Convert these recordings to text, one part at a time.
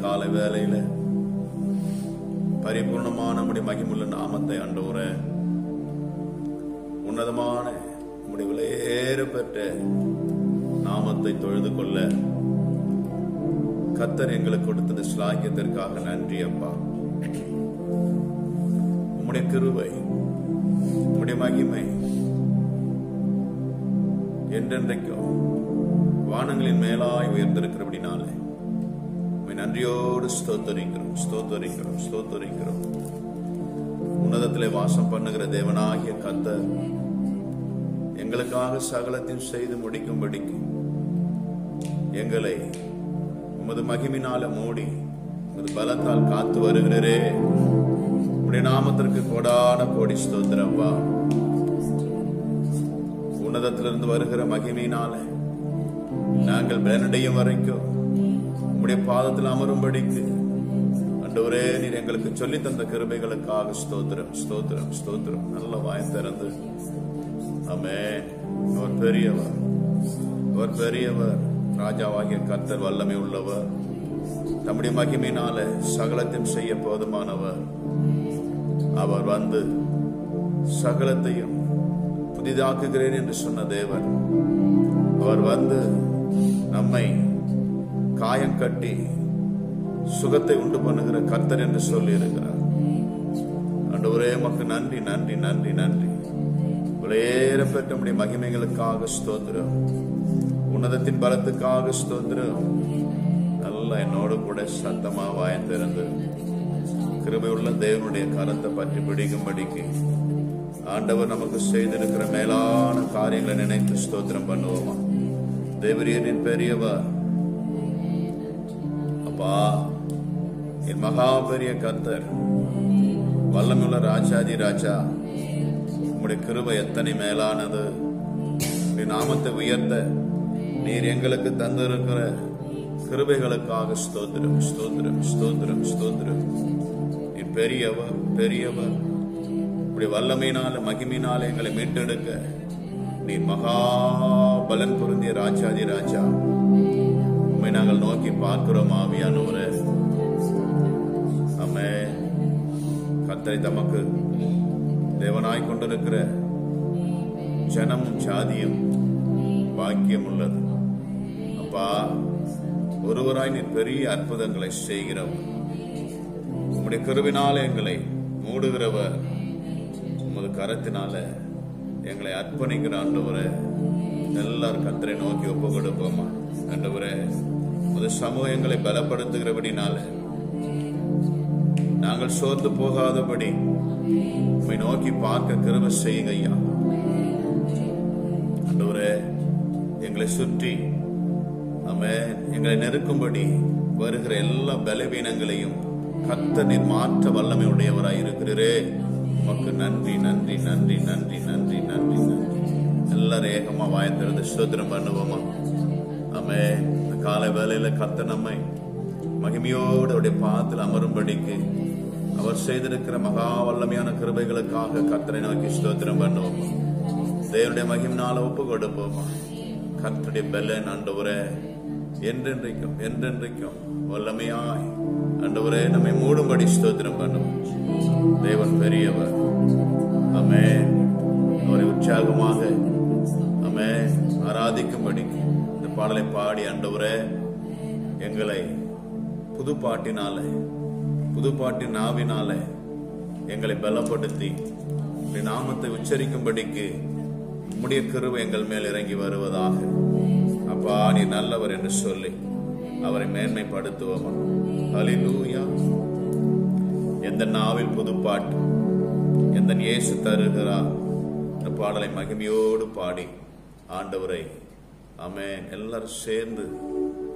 காலை வேளையில பரிபூர்ணமான நம்முடைய மகிமுள்ள நாமத்தை ஆண்டவரே, உன்னதமான நம்முடைய விலையேற பெற்ற நாமத்தை தொழுது கொள்ள கர்த்தர் எங்களுக்கு கொடுத்த ஸ்லாக்கியத்திற்காக நன்றி அப்பா. உம்முடைய கிருபை, உம்முடைய மகிமை என்றென்றைக்கும் வானங்களின் மேலாய் உயர்ந்திருக்கிறபடினாலே நன்றியோடு ஸ்தோத்தரிக்கிறோம். உன்னதத்திலே வாசம் பண்ணுகிற தேவனாகிய கர்த்தர் எங்களுக்காக சகலத்தையும் செய்து முடிக்கும்படிக்கு எங்களை உமது மகிமினால மூடி உமது பலத்தால் காத்து வருகிறே. உடைய நாமத்திற்கு கோடான கோடி ஸ்தோத்திரப்பா. உன்னதத்திலிருந்து வருகிற மகிமையினால நாங்கள் பலனடையும் வரைக்கும் உம்முடைய பாதத்தில் அமரும்படிக்கு ஆண்டவரே நீர் எங்களுக்கு சொல்லி தந்த கிருபைகளுக்காக ஸ்தோத்திரம். நல்ல வாய் திறந்து ஆமென். அவர் பெரியவர், ராஜாவாகிய கர்த்தர் வல்லமை உள்ளவர், தம்முடைய மகிமையினால சகலத்தையும் செய்ய போதுமானவர். அவர் வந்து சகலத்தையும் புதிதாக்குகிறேன் என்று சொன்ன தேவன், அவர் வந்து நம்மை காயம் கட்டி சுகத்தை உண்டு பண்ணுகிற கர்த்தர் என்று சொல்லி இருக்கிறார். ஆண்டவரே உமக்கு நன்றி. விலையேற பெற்ற நம்முடைய மகிமைகளுக்காக ஸ்தோத்திரம், உன்னதத்தின் பலத்துக்காக ஸ்தோத்திரம். நல்லா என்னோடு கூட சத்தமா வாய் திறந்து கிருபை உள்ள தேவனுடைய கரத்தை பற்றி பிடிக்கும்படிக்கு ஆண்டவர் நமக்கு செய்திருக்கிற மேலான காரியங்களை நினைத்து ஸ்தோத்திரம் பண்ணுவோமா. தேவரீரின் பெரியவர் அப்பா, என் மகா பெரிய கர்த்தர், வல்லமுள்ள ராஜாதி ராஜா, உம்முடைய கிருபை எத்தனை மேலானது. உம்முடைய நாமத்தை உயர்த்த நீர் எங்களுக்கு தந்திருக்கிற கிருபைகளுக்காக ஸ்தோத்திரம். நீ பெரியவர். உம்முடைய வல்லமையினால மகிமையினால எங்களை மீட்டெடுக்க நீ மகா பலன் பொருந்திய ராஜாதி ராஜா. உம்மை நாங்கள் நோக்கி பார்க்கிறோம் ஆவியானவரே. ஆமென். கர்த்தரை தமக்கு தேவனாய் கொண்டிருக்கிற ஜனமும் ஜாதியும் பாக்கியம் உள்ளது. அப்பா, ஒருவராய் நீர் பெரிய அற்புதங்களை செய்கிறவர், உம்முடைய கிருபையினால எங்களை மூடுகிறவர், உமது கரத்தினால எங்களை அர்ப்பணிக்கிற ஆண்டவரே. எல்லாரும் கர்த்தரை நோக்கி ஒப்பு கொடுப்போமா. ஆண்டவரே, உமது சமூகம் எங்களை பலப்படுத்துகிறபடினால நாங்கள் சோர்ந்து போகாதபடி உம்மை நோக்கி பார்க்க கிருபை செய்யுங்க ஐயா. ஆண்டவரே, எங்களை சுற்றி ஆமென் எங்களை நெருக்கும்படி வருகிற எல்லா பலவீனங்களையும் கர்த்தர் நீர் மாற்ற வல்லமை உடையவராய் இருக்கிறீரே. உமக்கு நன்றி. எல்லாரும் ஏகமா வாய்ந்திருந்து ஸ்தோத்திரம் பண்ணுவோமா. ஆமென். இந்த காலை வேளையில கர்த்தர் நம்மை மகிமையோடு அவருடைய பாதத்தில் அமரும்படிக்கு அவர் செய்திருக்கிற மகா வல்லமையான கிருபைகளுக்காக கர்த்தரை நோக்கி ஸ்தோத்திரம் பண்ணுவோமா. தேவனுடைய மகிமையினால ஒப்பு கொடுப்போமா. கர்த்தருடைய பெலன் ஆண்டவரே என்றென்றைக்கும் வல்லமையாய் ஆண்டவரே நம்மை மூடும்படி ஸ்தோத்திரம் பண்ணுவோம். தேவன் பெரியவர். ஆமென். அவரை உற்சாகமாக ஆமென் ஆராதிக்கும்படி இந்த பாடலை பாடி ஆண்டவரே எங்களை புது பாட்டின் நாவினாலே எங்களை பலப்படுத்தி நாமத்தை உச்சரிக்கும்படிக்கு உம்முடைய கிருபை எங்கள் மேல் இறங்கி வருவதாக. அப்பா, நீ நல்லவர் என்று சொல்லி அவரை மேன்மைப்படுத்துவோமா. ஹல்லேலூயா. எந்த நாவில் புதுப்பாட்டு எந்த இயேசு தருகிறார். இந்த பாடலை மகிமையோடு பாடி ஆண்டவரை ஆமென் எல்லாரும் சேர்ந்து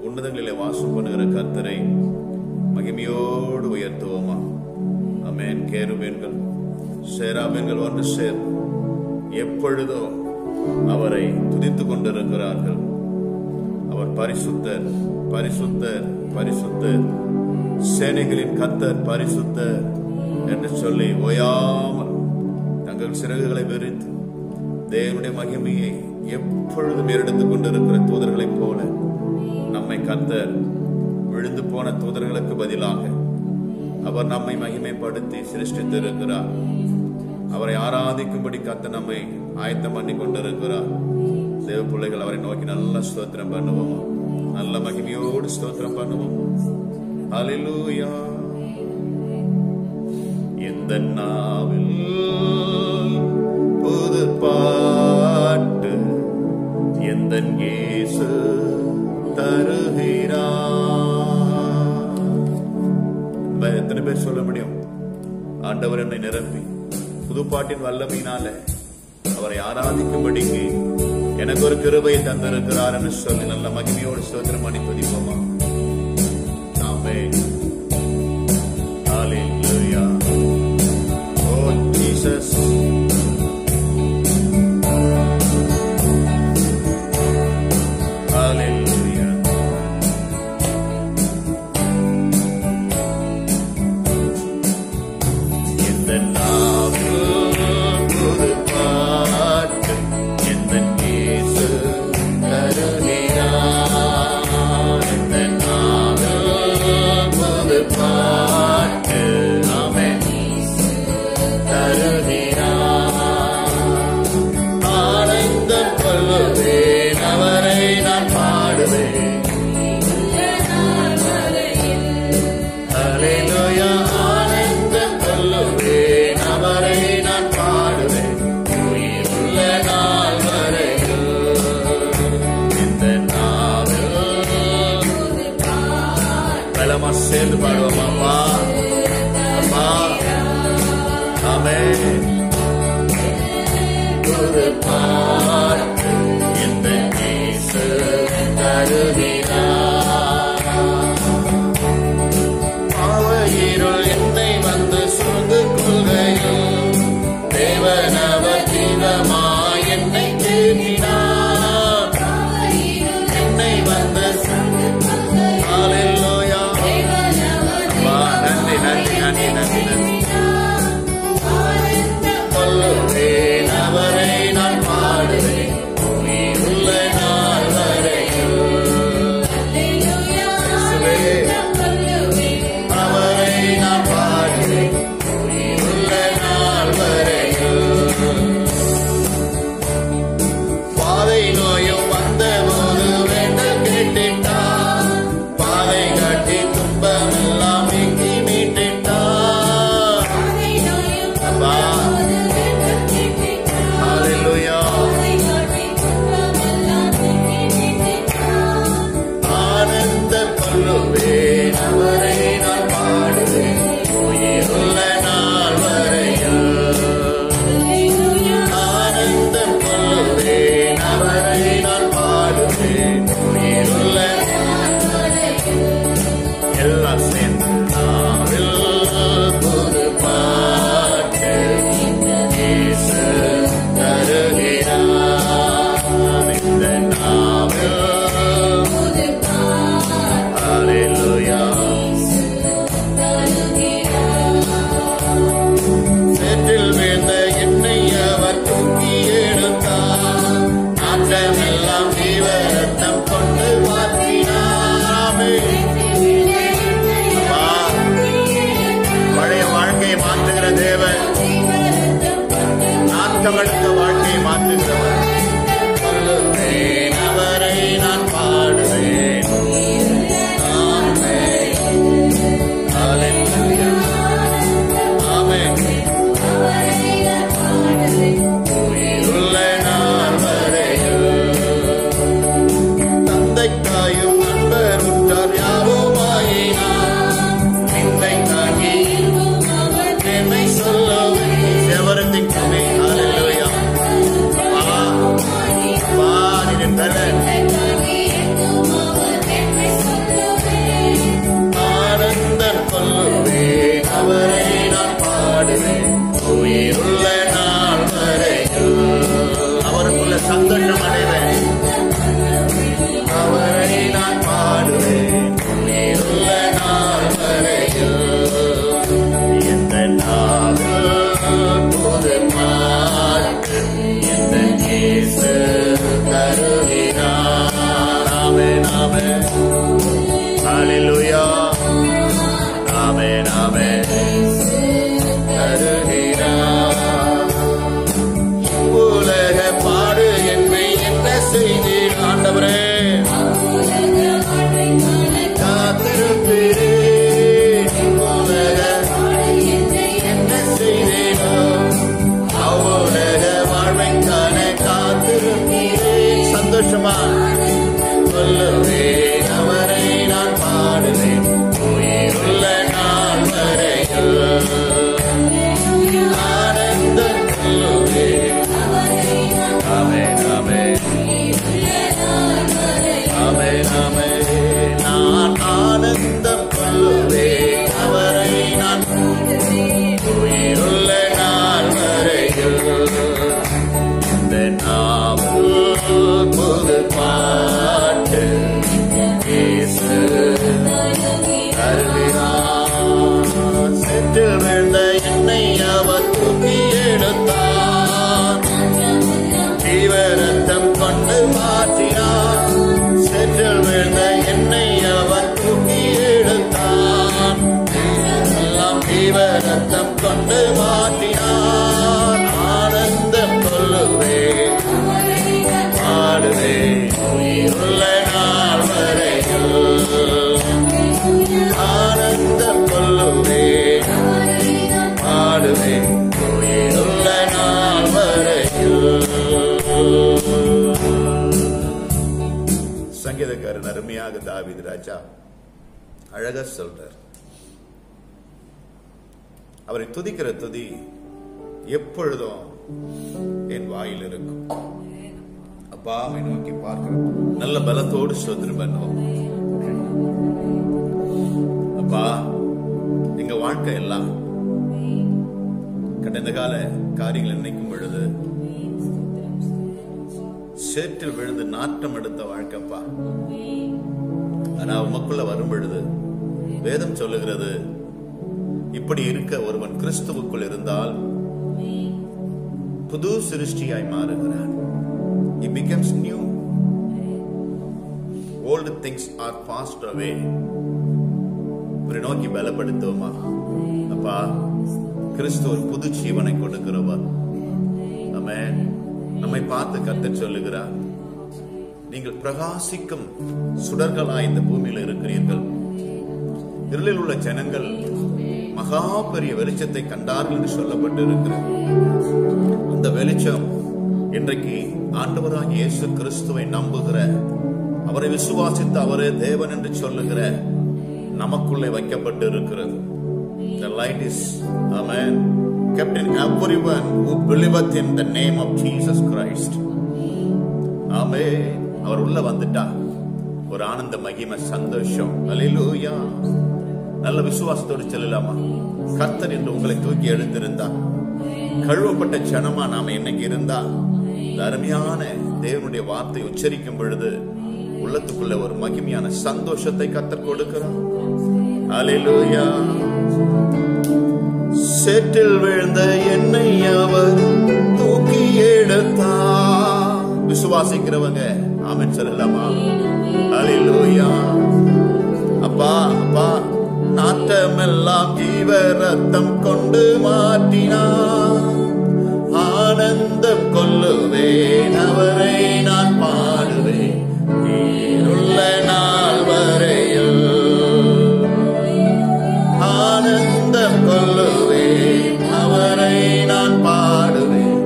உன்னதங்களிலே வாசம் பண்ணுகிற கர்த்தரை மகிமையோடு உயர்த்துவோமா. ஆமென். கேருபீன்கள் சேராபீன்கள் ஒன்று சேர்ந்து எப்பொழுதோ அவரை துதித்துக் கொண்டிருக்கிறார்கள். அவர் பரிசுத்தர், சேனைகளின் கர்த்தர் பரிசுத்தர் என்று சொல்லி ஓயாமல் தங்கள் சிறகுகளை விரித்து தேவனுடைய விழுந்து போன தூதர்களுக்கு பதிலாக அவர் நம்மை மகிமைப்படுத்தி சிருஷ்டித்திருக்கிறார். அவரை ஆராதிக்கும்படி கர்த்தர் நம்மை ஆயத்தம் பண்ணி கொண்டிருக்கிறார். தேவ பிள்ளைகள் அவரை நோக்கி நல்ல ஸ்தோத்திரம் பண்ணுவோம், நல்ல மகிமையோடு ஸ்தோத்திரம் பண்ணுவோம். ஹல்லேலூயா. இந்த நாவில் புது பாட்டு எந்த இயேசு தருகிறார். எத்தனை பேர் சொல்ல முடியும்? ஆண்டவர் என்னை நிரப்பி புதுப்பாட்டின் வல்லமையினால அவரை ஆராதிக்கும்படிக்கு எனக்கு ஒரு கிருபையை தந்திருக்கிறார் என்று சொல்லி நல்ல மகிமையோடு ஸ்தோத்திரம் பண்ணி துதிப்போமா? ஆமென். ஹல்லேலூயா. ஓ ஜீசஸ். ஹல்லேலூயா. இந்த நாவில் புது பாட்டு எந்த இயேசு தருகிறார். இந்த நாவில் புது பாட்டு ஆமென் தருகிறார். ஆனந்தம் கொள்ளுவேன் அவரை நான் பாடுவேன். ஹல்லேலூயா. ஆனந்தம் கொள்ளுவேன் அவரை நான் பாடுவேன் உயிருள்ள நாள் வரையில். இந்த நாவில் பலமா சேர்ந்து பாடுவோமாப்பா. அப்பா ஆமென். புது பாட்டு எந்த இயேசு தருகிறார். பாவயிருள் என்னை வந்து சூழ்ந்து கொள்கையில் தேவன் அவர் தீவிரமாய் என்னை தேடினார். என்னை வந்து ஹல்லேலூயா. அப்பா நன்றி நன்றி நன்றி நன்றி நன்றி. கொல்லுவேன் அவரை நான் பாடுவேன் உயிருள்ள நாள் வரையில். அவரை நான் பாடுவேன் உயிருள்ள நாள் வரையில். பாதை நோயும் வந்தபோது வேண்டல் கேட்டிட்டார். பாதை காட்டி துன்பமெல்லாம் நீக்கி மீட்டிட்டார். அப்பா ஹல்லேலூயா. ஆனந்தம் கொள்ளுவேன் அவரை நான் பாடுவேன் உயிருள்ள நாள் வரையில். ஆனந்தம் கொள்ளுவேன் அவரை நான் பாடுவேன் உயிருள்ள எல்லாம் சேர்ந்து நாவில் புது பாட்டு இயேசு தருகிறார். இந்த நாவில் ஹல்லேலூயா. சேற்றில் வீழ்ந்த என்னை அவர் தூக்கி எடுத்தார். நாட்டமெல்லாம் ஜீவரத்தம் கொண்டு மாற்றினார். அப்பா, பழைய வாழ்க்கையை மாற்றுகிற தேவன், நாட்டமெடுத்த வாழ்க்கையை மாற்றுகிறவர். கொல்லுவேன் அவரை நான் பாடுவேன். ஆமென். ஹல்லேலூயா. ஆமென். உயிருள்ள நாள் வரையில். தந்தைக்காயும் நண்பர் உற்றார் யாருமாயினார். நிந்தை தாங்கி என்னை சொல்லுவேன் எவரத்திற்குமே. ஹல்லேலூயா. அப்பா அப்பா நீர் தரேன். ஆனந்தம் கொள்ளுவேன் அவரை நான் பாடுவேன் உயிருள்ள நாள் வரையில். அவருக்குள்ள சந்தோஷம் அடைவேன். அவரை நான் பாடுவேன் உயிருள்ள நாள் வரையில். எந்த நாவில் புது பாட்டு எந்த இயேசு தருகிறார். ஆமென் ஆமென். ஹல்லேலூயா. விழுந்த என்னை அவர் தூக்கி எடுத்தார். ஜீவரத்தம் கொண்டு மாற்றினார். சேற்றில் விழுந்த என்னை அவர் தூக்கி எடுத்தார். எல்லாம் ஜீவரத்தம் கொண்டு மாற்றினார். ஆனந்தம் கொள்ளுவே பாடுவே உயிருள்ள நாள் வரையில். ஆனந்தம் கொள்ளுவே பாடுவே உயிருள்ள நாள் வரையில். சங்கீதக்காரன் அருமையாக தாவீது ராஜா அழகா சொல்றார். அவரை துதிக்கிற துதி எப்பொழுதும் என் வாயில் இருக்கும். அப்பாவை நோக்கி பார்க்கிறோம். நல்ல பலத்தோடு ஸ்தோத்திரம் பண்ணுவோம். அப்பா, எங்க வாழ்க்கை எல்லாம் கடந்த கால காரியங்கள் நினைக்கும் பொழுது சேற்றில் விழுந்து நாட்டம் எடுத்த வாழ்க்கைப்பா. ஆனா உமக்குள்ள வரும் பொழுது வேதம் சொல்லுகிறது, இப்படி இருக்க ஒருவன் கிறிஸ்துவுக்குள் இருந்தால் புது சிருஷ்டியாய் மாறுகிறான். He becomes new. Old things are passed away. இவரை நோக்கி பலப்படுத்துவோமா? அப்பா, கிறிஸ்து ஒரு புது ஜீவனை கொடுக்கிறவர். ஆமென். நம்மை பார்த்து கர்த்தர் சொல்லுகிறார், நீங்கள் பிரகாசிக்கும் சுடர்களாய் இந்த பூமியில் இருக்கிறீர்கள். இருளில் உள்ள ஜனங்கள் மகா பெரிய வெளிச்சத்தை கண்டார்கள் என்று சொல்லப்பட்டு இருக்கிறது. அந்த வெளிச்சம் இன்றைக்கு ஆண்டவராகிய இயேசு கிறிஸ்துவை நம்புகிற, அவரை விசுவாசித்து அவரே தேவன் என்று சொல்லுகிற நமக்குள்ளே வைக்கப்பட்டு இருக்கிறது. The light is, amen, kept in everyone who believeth in the name of Jesus Christ. Amen. அவர் உள்ள வந்துட்டா ஒரு ஆனந்த மகிமை சந்தோஷம். அல்லேலூயா. நல்ல விசுவாசத்தோடு செல்லலாமா? கர்த்தர் என்று உங்களை தூக்கி எழுந்திருந்தா, கழுவப்பட்ட ஜனமா நாம இன்னைக்கு இருந்தா, அருமையான தேவனுடைய வார்த்தை உச்சரிக்கும் பொழுது உள்ளத்துக்குள்ள ஒரு மகிமையான சந்தோஷத்தை கர்த்தர் கொடுக்கிறார். அல்லேலூயா. சேற்றில் விழுந்த என்னை அவர் தூக்கி எடுத்தார். விசுவாசிக்கிறவங்க ஆமென் சொல்லலாமா? அல்லேலூயா. அப்பா, அப்பா, நாட்டமெல்லாம் ஜீவ ரத்தம் கொண்டு மாற்றினார். ஆனந்தம் கொள்ளுவேன், அவரை நான் பாடுவேன் உயிருள்ள நாள் வரையில். ஆனந்தம் கொள்ளுவேன், அவரை நான் பாடுவேன்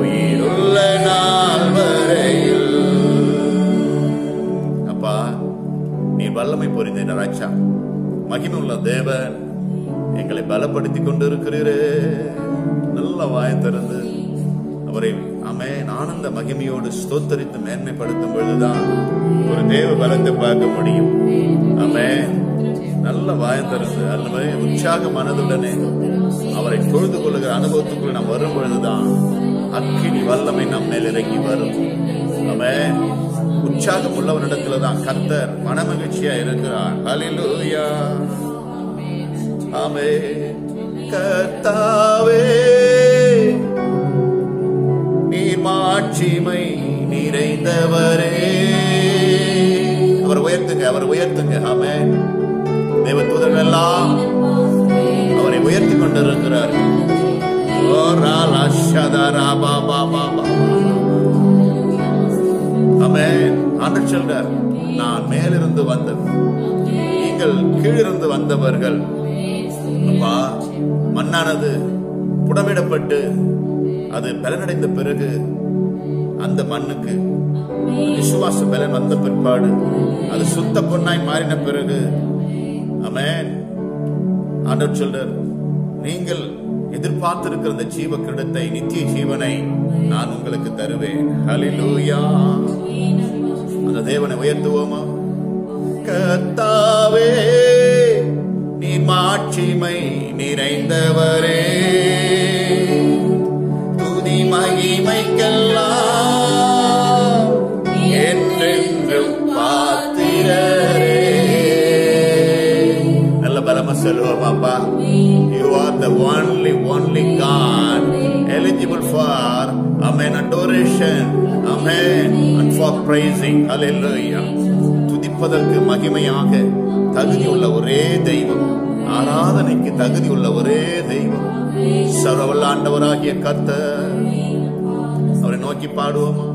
உயிருள்ள நாள் வரையில். அப்பா, நீ வல்லமை பொறிந்த ராஜா, மகிமையுள்ள தேவன், எங்களை பலப்படுத்தி கொண்டிருக்கிறீரே. நல்ல வாய் திறந்து அவரை ஆமென் ஆனந்த மகிமையோடு ஸ்தோத்தரித்து மேன்மைப்படுத்தும் பொழுதுதான் ஒரு தேவ பலத்தை பார்க்க முடியும். ஆமென். நல்ல வாய் திறந்து அல்லவே உற்சாக மனதுடனே அவரை தொழுது கொள்ளுகிற அனுபவத்துக்குள் நாம் வரும் பொழுதுதான் அக்கினி வல்லமை நம் மேல் இறங்கி வரும். ஆமென். உற்சாகம் உள்ளவரிடத்துல தான் கர்த்தர் மனமகிழ்ச்சியா இருக்கிறார். அல்லேலூயா. ஆமென். கர்த்தாவே, நீர் மாட்சிமை நிறைந்தவரே. அவர் உயர்த்துங்க, அவர் உயர்த்துங்க. ஆமென். தேவதூதர்கள் எல்லாம் அவரை உயர்த்தி கொண்டிருக்கிறார். ஆமென். ஆண்டவர் சொல்றார், நான் மேலிருந்து வந்தவன், நீங்கள் கீழிருந்து வந்தவர்கள். அப்பா, மண்ணானது புடமிடப்பட்டு அது பலனடைந்த பிறகு அந்த மண்ணுக்கு விசுவாச பலன் வந்த பிற்பாடு அது சுத்த பொன்னாய் மாறின பிறகு, ஆமென், ஆண்டவர் சொல்றார், நீங்கள் எதிர்பார்த்திருக்கிற அந்த ஜீவ கிரீடத்தை, நித்திய ஜீவனை நான் உங்களுக்கு தருவேன். ஹல்லேலூயா. அந்த தேவனை உயர்த்துவோமா? கர்த்தாவே, நீ மாட்சிமை நிறைந்தவரே, துதி மகிமைக்கெல்லாம் என்றென்றும் பாத்திரரே. நல்ல பலமா சொல்லுவோம். அப்பா, you are the only God eligible for, amen, adoration, amen, and for praising. Hallelujah. துதிப்பதற்கு மகிமையாக தகுதி உள்ள ஒரே தெய்வம், ஆராதனைக்கு தகுதி உள்ள ஒரே தெய்வம் சர்வவல்ல ஆண்டவராகிய கர்த்தர். அவரை நோக்கி பாடுவோமா?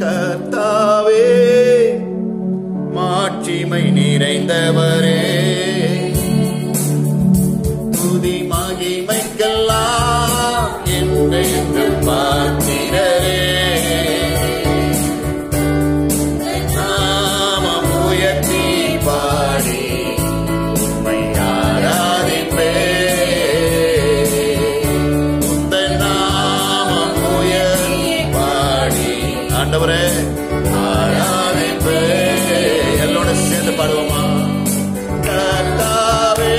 கர்த்தாவே மாட்சிமை நிறைந்தவரே, துதி மகிமைக்கெல்லாம் என்று பார்க்கிறரே, நாமம் உயர்த்தி பாடி உம்மை ஆராதிப்பே, உந்தன் நாமம் உயர்த்தி பாடி ஆண்டவரே ஆராதிப்பே. எல்லோட சேர்ந்து பாடுவோமா? கர்த்தாவே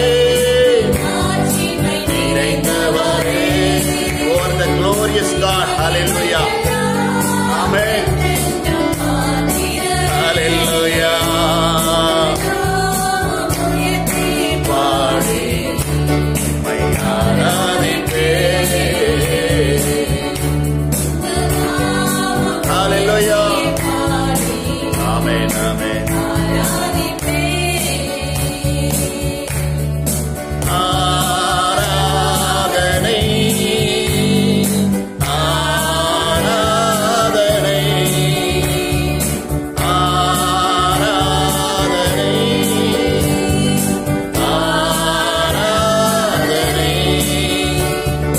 நிறைந்தவரே, you are the glorious God. Hallelujah. Amen. Hallelujah. பாடி உம்மை ஆராதிப்பே. Hallelujah. Amen. Amen. ஆராதனை ஆராதனை ஆராதனை ஆராதனை,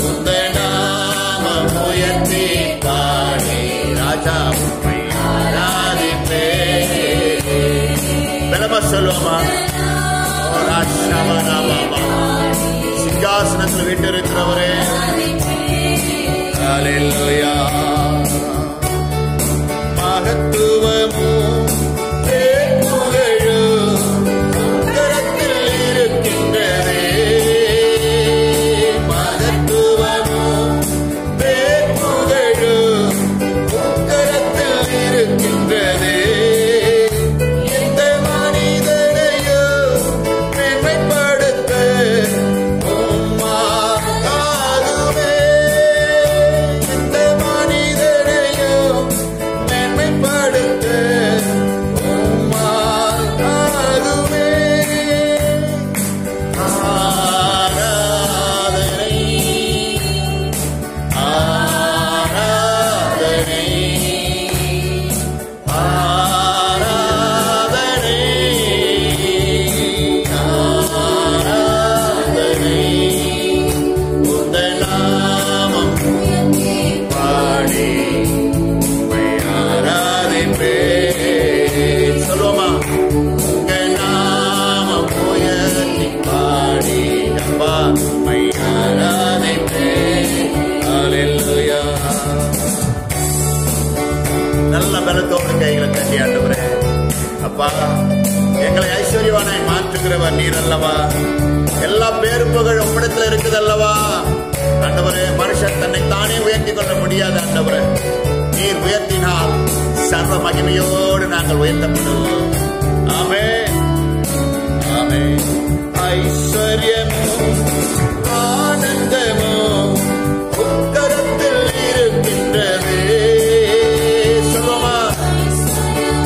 உந்தன் நாமம் உயர்த்தி பாடி ராஜா உம்மை ஆராதிப்பே. பலமா சொல்லுவோமா? சிங்காசனத்தில் வீட்டிருக்கிறவரே, ஹல்லேலூயா. மகத்துவமும் புகழும் கரத்தில் இருக்கின்றதே, மகத்துவமும் புகழும் கரத்தில் இருக்கின்றதே, எந்த மனிதனையும் மேன்மைப்படுத்த உம்மாலாகுமே, எந்த மனிதனையும் மேன்மைப்படுத்த உம்மாலாகுமே. ஆராதனை ஆராதனை ஆராதனை ஆராதனை, உந்தன் நாமம் பாடி உம்மை ஆராதிப்பே. சொல்லுவோமா? உங்கள் நாமம் உயர்த்தி பாடி அப்பா உம்மை ஆராதிப்பே. ஹல்லேலூயா. நல்ல பலத்தோடு கைகளை தட்டி ஆண்டவரே, அப்பா எங்களை ஐஸ்வர்யவானாய் மாற்றுகிறவர் நீர் அல்லவா, எல்லா பேரு புகழ் உம்மிடத்தில் இருக்குது அல்லவா. ஆண்டவரே, மனுஷன் தன்னை தானே உயர்த்தி கொள்ள முடியாது ஆண்டவரே, நீர் உயர்த்தினால் சர்வ மகிமையோடு நாங்கள் உயர்த்தப்படுவோம். ஆமென் ஆமென். ஐஸ்வர்யமும் ஆனந்தமும் உக்கரத்தில் இருக்கின்றதே. சொல்லுமா?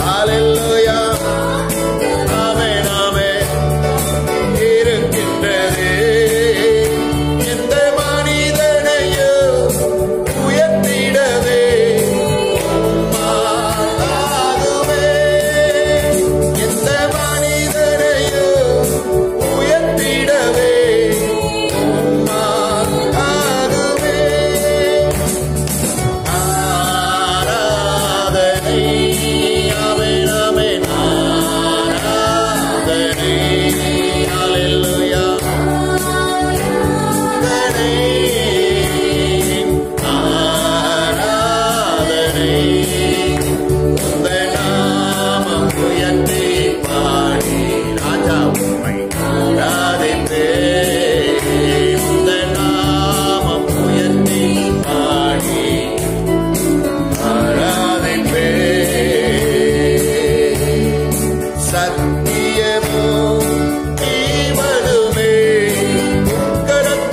ஹல்லேலூயா. ஆமென் ஆமென். இருக்கின்றதே, எந்த மனிதனையும் உயர்த்திடவே உம்மாலாகுமே, எந்த மனிதனையும் உயர்த்திடவே உம்மாலாகுமே. ஆராதனை ஆமென் ஆமென் ஆராதனை. ஹல்லேலூயா. ஆராதனை, உந்தன் நாமம் உயர்த்தி பாடி ராஜா உம்மை ஆராதிப்பே. உந்தன் நாமம் உயர்த்தி பாடி ஆராதிப்பே. சத்தியமும் ஜீவனுமே உக்கரத்தில்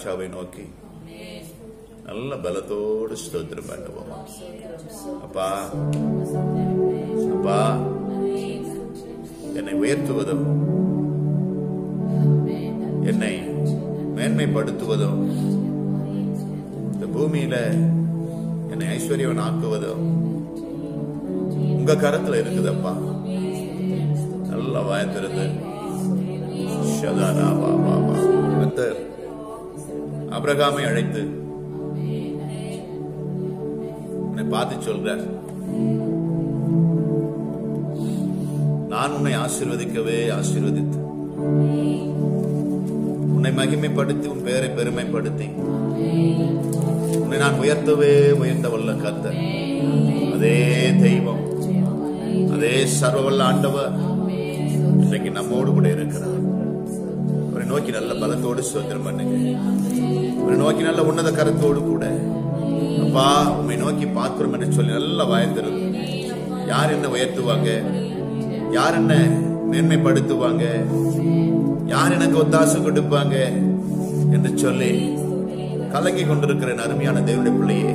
ராஜாவை நோக்கி நல்ல பலத்தோடு ஸ்தோத்திரம் பண்ணுவோம். அப்பா அப்பா, என்னை உயர்த்துவதும் என்னை மேன்மைப்படுத்துவதும் இந்த பூமியில என்னை ஐஸ்வர்யவன் ஆக்குவதும் உங்க கரத்துல இருக்குதப்பா. நல்லா வாய்ந்திருந்து ஆபிரகாமை அழைத்து உன்னை பார்த்து சொல்றார், நான் உன்னை ஆசீர்வதிக்கவே ஆசீர்வதித்து உன்னை மகிமைப்படுத்தி உன் பெயரை பெருமைப்படுத்தி உன்னை நான் உயர்த்தவே உயர்த்த வல்ல கர்த்தர், அதே தெய்வம், அதே சர்வவல்ல ஆண்டவர் இன்றைக்கு நம்மோடு கூட இருக்கிறார். அவரை நோக்கி நல்ல பலத்தோடு ஸ்தோத்திரம் பண்ணுங்க. அவரை நோக்கி நல்ல உன்னத கரத்தோடு கூட அப்பா உண்மை நோக்கி பார்க்கிறோம் என்று சொல்லி நல்ல வாய்ந்திருக்கு. யார் என்ன உயர்த்துவாங்க, யார் என்ன மேன்மைப்படுத்துவாங்க, யார் எனக்கு ஒத்தாசை கொடுப்பாங்க என்று சொல்லி கலங்கி கொண்டிருக்கிற அருமையான தேவனுடைய பிள்ளையே,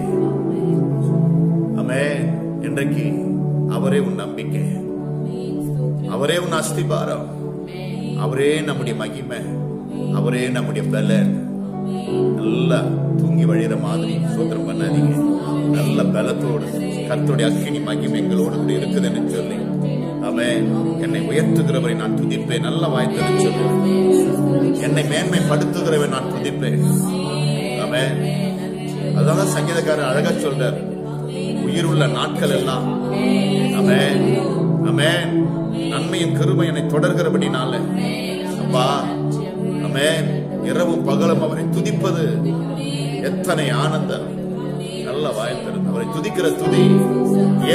ஆமென். இன்றைக்கு அவரே உன் நம்பிக்கை, அவரே உன் அஸ்திபாரம், அவரே நம்முடைய மகிமை, அவரே நம்முடைய பலன். நல்லா தூங்கி வழிகிற மாதிரி சூத்திரம் பண்ணாதீங்க. நல்ல பலத்தோடு கர்த்தருடைய அக்கினி மகிமை எங்களோடு கூட இருக்குது என்று சொல்லி ஆமென். என்னை உயர்த்துகிறவரை நான் துதிப்பேன். நல்ல வாய்த்தது சொல்லுவேன். என்னை மேன்மைப்படுத்துகிறவரை நான் துதிப்பேன். ஆமென். அதான் சங்கீதக்காரர் அழகா சொல்றார், உயிர் உள்ள நாட்கள் எல்லாம் ஆமென் ஆமென் நன்மையும் கிருபை என்னை தொடர்கிறபடினால அப்பா ஆமென் இரவும் பகலும் அவரை துதிப்பது எத்தனை ஆனந்தம். நல்ல வாய்த்திருந்து அவரை துதிக்கிற துதி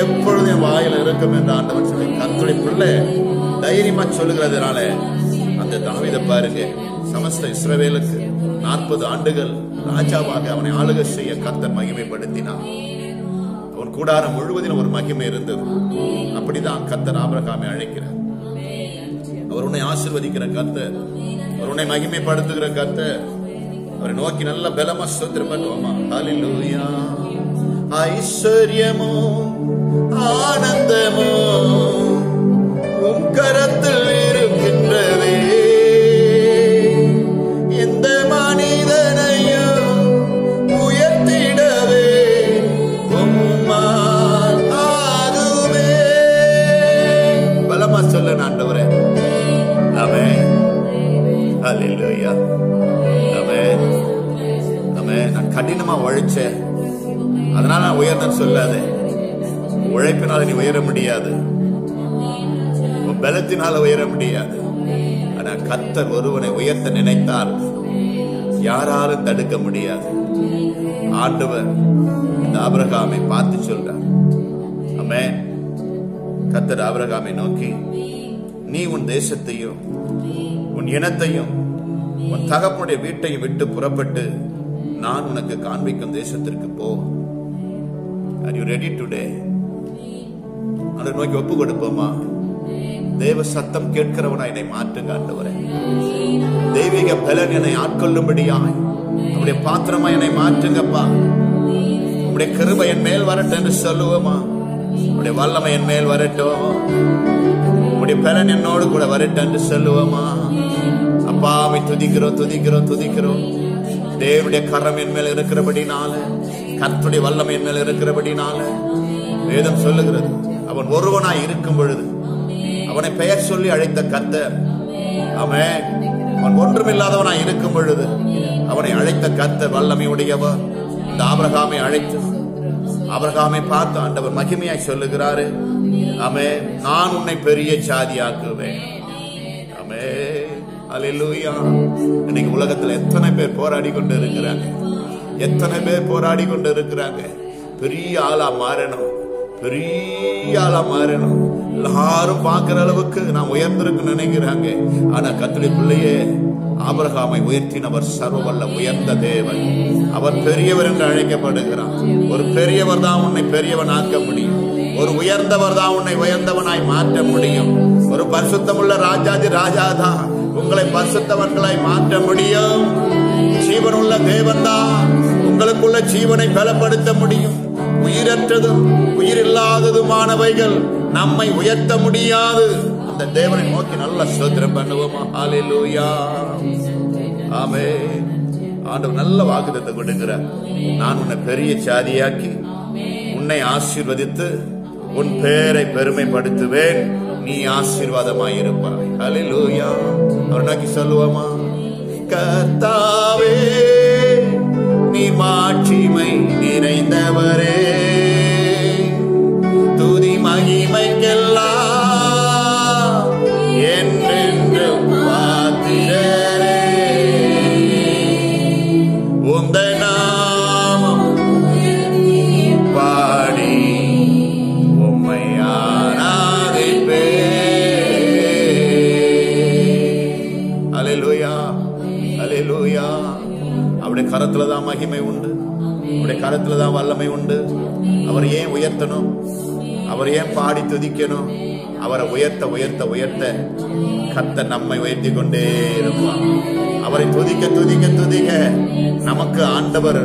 எப்பொழுதும் வாயில் இருக்கும் என்று ஆண்டவர் சொல்லி கர்த்தருடைய பிள்ளை தைரியமா சொல்லுகிறதுனால அந்த தாவீதை பாருங்க, சமஸ்த இஸ்ரவேலுக்கு 40 ஆண்டுகள் ராஜாவாக அவனை ஆளுகை செய்ய கர்த்தர் மகிமைப்படுத்தினார். அவன் கூடாரம் முழுவதிலும் ஒரு மகிமை இருந்தது. அப்படிதான் கர்த்தர் ஆபிரகாமை அழைக்கிறார். அவர் உன்னை ஆசீர்வதிக்கிற கர்த்தர், அவர் உன்னை மகிமைப்படுத்துகிற கர்த்தர். அவரை நோக்கி நல்ல பலமா ஸ்தோத்திரம் பண்ணுவோமா? ஹல்லேலூயா. ஐஸ்வர்யமோ ஆனந்தமோ உன் கரத்தில் இருக்கின்றவே, இந்த மனிதனையும் உயர்த்திடவே உம்மால் ஆகுமே. பலமா சொல்ல ஆண்டவரே. ஆமென். ஹல்லேலூயா. ஆமென் ஆமென். நான் கடினமா உழைச்சேன், அதனால நான் உயர்ந்தேன்னு சொல்லாத. உழைப்பினால நீ உயர முடியாது, பலத்தினால உயர முடியாது. ஆனா கர்த்தர் ஒருவனை உயர்த்த நினைத்தால் யாராலும் தடுக்க முடியாது. ஆண்டவர் இந்த ஆபிரகாமை பார்த்து சொல்றார். ஆமென். கர்த்தர் ஆபிரகாமை நோக்கி, நீ உன் தேசத்தையும் உன் இனத்தையும் உன் தகப்பனுடைய வீட்டையும் விட்டு புறப்பட்டு நான் உனக்கு காண்பிக்கும் தேசத்திற்கு போ. Are you ready today? அதை நோக்கி ஒப்பு கொடுப்போமா? தேவ சத்தம் கேட்கிறவனா என்னை மாற்றுங்க ஆண்டவரே. தெய்வீக பலன் என்னை ஆட்கொள்ளும்படியாய் உம்முடைய பாத்திரமா என்னை மாற்றுங்கப்பா. உம்முடைய கிருபை என் மேல் வரட்டும் என்று சொல்லுவோமா? உம்முடைய வல்லமை என் மேல் வரட்டும், உம்முடைய பலன் என்னோடு கூட வரட்டும் என்று சொல்லுவோமா? அப்பாவை துதிக்கிறோம் துதிக்கிறோம் துதிக்கிறோம். தேவனுடைய கரம் என் மேல் இருக்கிறபடினால, கர்த்தருடைய வல்லமை என் மேல் இருக்கிறபடினால வேதம் சொல்லுகிறது, அவன் ஒருவனாய் இருக்கும் பொழுது அவனை பெயர் சொல்லி அழைத்த கர்த்தர். அவன் ஒன்றுமில்லாதவனாய் இருக்கும் பொழுது அவனை அழைத்த கர்த்தர் வல்லமை உடையவர். இந்த ஆபிரகாமை அழைத்து ஆபிரகாமை பார்த்து ஆண்டவர் மகிமையாய் சொல்லுகிறாரு, ஆமென், நான் உன்னை பெரிய ஜாதியாக்குவேன். ஆமென். அல்லேலூயா. இன்னைக்கு உலகத்துல எத்தனை பேர் போராடி கொண்டு இருக்கிறாங்க, எத்தனை பேர் போராடி கொண்டு இருக்கிறாங்க. பெரிய ஆளா மாறணும், பெரிய ஆளா மாறணும். எல்லாரும் பார்க்கிற அளவுக்கு நான் உயர்ந்திருக்கு நினைக்கிறாங்க. ஆனா கர்த்தருடைய பிள்ளையே, ஆபிரகாமை உயர்த்தினவர் சர்வவல்ல உயர்ந்த தேவன். அவர் பெரியவர் என்று அழைக்கப்படுகிறார். ஒரு பெரியவர் தான் உன்னை பெரியவன் ஆக்க முடியும். ஒரு உயர்ந்தவர் தான் உன்னை உயர்ந்தவனாய் மாற்ற முடியும். ஒரு பரிசுத்தமுள்ள ராஜாதி ராஜா தான் உங்களை பரிசுத்தவன்களாய் மாற்ற முடியும். ஜீவனுள்ள தேவன் தான் உங்களுக்குள்ள ஜீவனை பலப்படுத்த முடியும். உயிரற்றதும் உயிரில்லாததுமானவைகள் நம்மை உயர்த்த முடியாது. அந்த தேவனை நோக்கி நல்ல ஸ்தோத்திரம் பண்ணுவோமா? ஹல்லேலூயா, ஆமென். ஆண்டவர் நல்ல வாக்குத்தத்தம் கொடுக்கிறார். நான் உன்னை பெரிய சாதியாக்கி உன்னை ஆசீர்வதித்து உன் பேரை பெருமைப்படுத்துவேன், நீ ஆசீர்வாதமாய் இருப்பாய். ஹல்லேலூயா. அவர் நோக்கி சொல்லுவோமா? கர்த்தாவே நீ மாட்சிமை நிறைந்தவரே, துதி மகிமைக்கெல்லாம் என்றென்றும் பாத்திரரே, உந்த நாமம் பாடி உம்மை ஆராதிப்பே. அல்லேலூயா, அல்லேலூயா. அவருடைய கரத்துலதான் மகிமை உண்டு, அவருடைய கரத்துலதான் வல்லமை உண்டு. அவர் ஏன் உயர்த்தணும்? அவர் ஏன் பாடி துதிக்கணும்? அவரை உயர்த்த உயர்த்த உயர்த்த கர்த்தர் நம்மை உயர்த்தி கொண்டே இருப்பார். அவரை துதிக்க துதிக்க துதிக்க நமக்கு ஆண்டவர்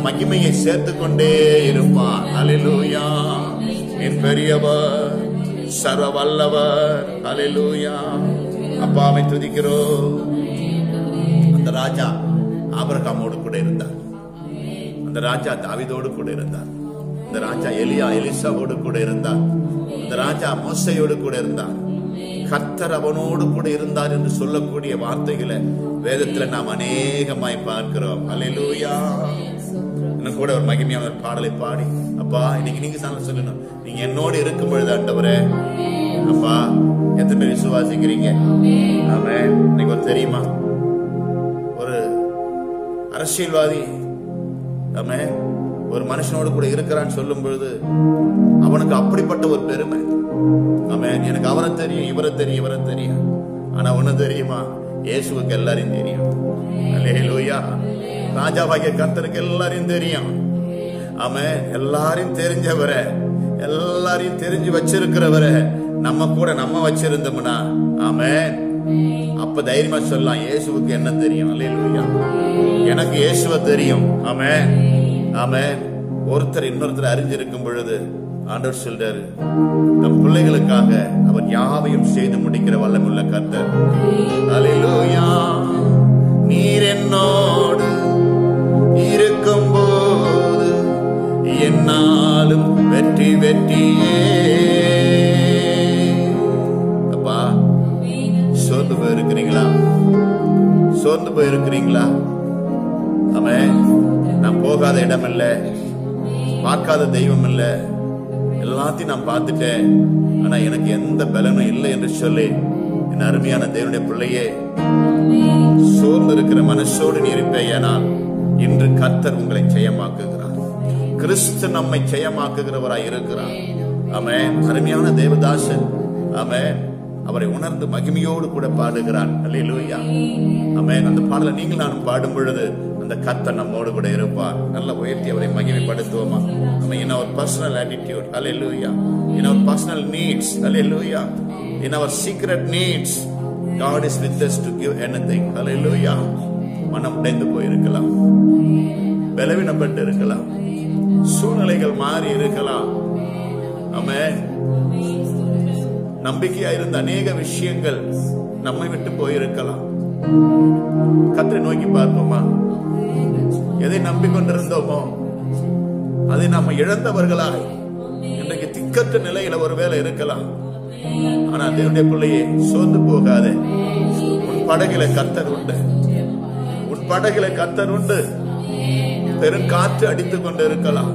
மகிமையை சேர்த்து கொண்டே இருப்பார். அல்லேலூயா. என் பெரியவர், சர்வ வல்லவர். அல்லேலூயா. அப்பாவை துதிக்கிறோம். அந்த ராஜா ஆபிரகாமோடு கூட இருந்தார். அந்த ராஜா தாவீதோடு கூட இருந்தார். அந்த ராஜா எலிசாவோடு கூட இருந்தார். அந்த ராஜா மோசேயோடு கூட இருந்தார். கர்த்தர் அவனோடு கூட இருந்தார் என்று சொல்லக்கூடிய வார்த்தைகளை வேதத்துல நாம் அநேகமாய் பார்க்கிறோம். அல்லேலூயா. இன்னும் கூட ஒரு மகிமையான ஒரு பாடலை பாடி, அப்பா இன்னைக்கு நீங்க சொல்லணும், நீங்க என்னோடு இருக்கும் பொழுது ஆண்டவரே, அப்பா எத்தனை பேர் விசுவாசிக்கிறீங்க? ஆமென். இன்னைக்கு ஒரு தெரியுமா, ஒரு அரசியல்வாதி ஆமென் ஒரு மனுஷனோடு கூட இருக்கிறான்னு சொல்லும் பொழுது அவனுக்கு அப்படிப்பட்ட ஒரு பெருமை. ஆமென். எனக்கு அவரை தெரியும், இவரை தெரியும், இவரை தெரியும். ஆனா ஒண்ணு தெரியுமா? இயேசுவுக்கு எல்லாரையும் தெரியும். அல்லேலூயா. ராஜாவாகிய கர்த்தருக்கு எல்லாரையும் தெரியும். ஆமென். எல்லாரையும் தெரிஞ்சவரை, எல்லாரையும் தெரிஞ்சு வச்சிருக்கிறவரை நம்ம கூட நம்ம வச்சிருந்தோம்னா ஆமென், அப்ப தைரியமா சொல்லலாம், இயேசுவுக்கு என்ன தெரியும்? அல்லேலூயா. எனக்கு இயேசுவை தெரியும். ஆமென், ஆமென். ஒருத்தர் இன்னொருத்தர் அறிஞ்சிருக்கும் பொழுது ஆண்டவர் சொல்றாரு, நம் பிள்ளைகளுக்காக அவர் யாவையும் செய்து முடிக்கிற வல்லமுள்ள கர்த்தர். அல்லேலூயா. நீர் என்னோடு இருக்கும் போது என்னாலும் வெற்றி வெற்றியே. அப்பா சோர்ந்து போயிருக்கிறீங்களா? சோர்ந்து போயிருக்கிறீங்களா? ஆமென். நான் போகாத இடம் இல்ல, பார்க்காத தெய்வம் இல்ல, எல்லாத்தையும் நான் பார்த்துட்டேன், ஆனா எனக்கு எந்த பலனும் இல்லை என்று சொல்லி என் அருமையான தேவனுடைய பிள்ளையே, சோர்ந்து இருக்கிற மனசோடு நீ இருப்பேயானால் இன்று கர்த்தர் உங்களை ஜெயமாக்குகிறார். கிறிஸ்து நம்மை ஜெயமாக்குகிறவராய் இருக்கிறார். ஆமென். அருமையான தேவதாசன் ஆமென் அவரை உணர்ந்து மகிமையோடு கூட பாடுகிறான். அல்லேலூயா. ஆமென். அந்த பாடலை நீங்கள் நானும் பாடும் பொழுது அந்த கர்த்தர் நம்மோடு கூட இருப்பார். நல்ல உயர்த்தி அவரை மகிமைப்படுத்துவோமா? in our personal attitude, hallelujah, in our personal needs, hallelujah, in our secret needs, God is with us to give anything. hallelujah. மனம் உடைந்து போயிருக்கலாம், பலவீனப்பட்டு இருக்கலாம், சூழ்நிலைகள் மாறி இருக்கலாம். ஆமென். நம்பிக்கையா இருந்த அநேக விஷயங்கள் நம்மை விட்டு போயிருக்கலாம். கர்த்தரை நோக்கி பார்ப்போமா? எதை நம்பிக்கொண்டிருந்தோமோ அதை நாம இழந்தவர்களாய் இன்றைக்கு திக்கற்ற நிலையில ஒருவேளை இருக்கலாம். ஆனா தேவனுடைய பிள்ளையே, சோர்ந்து போகாதே. உன் படகில கர்த்தர் உண்டு, உன் படகில கர்த்தர் உண்டு. பெருங்காற்று அடித்துக் கொண்டு இருக்கலாம்,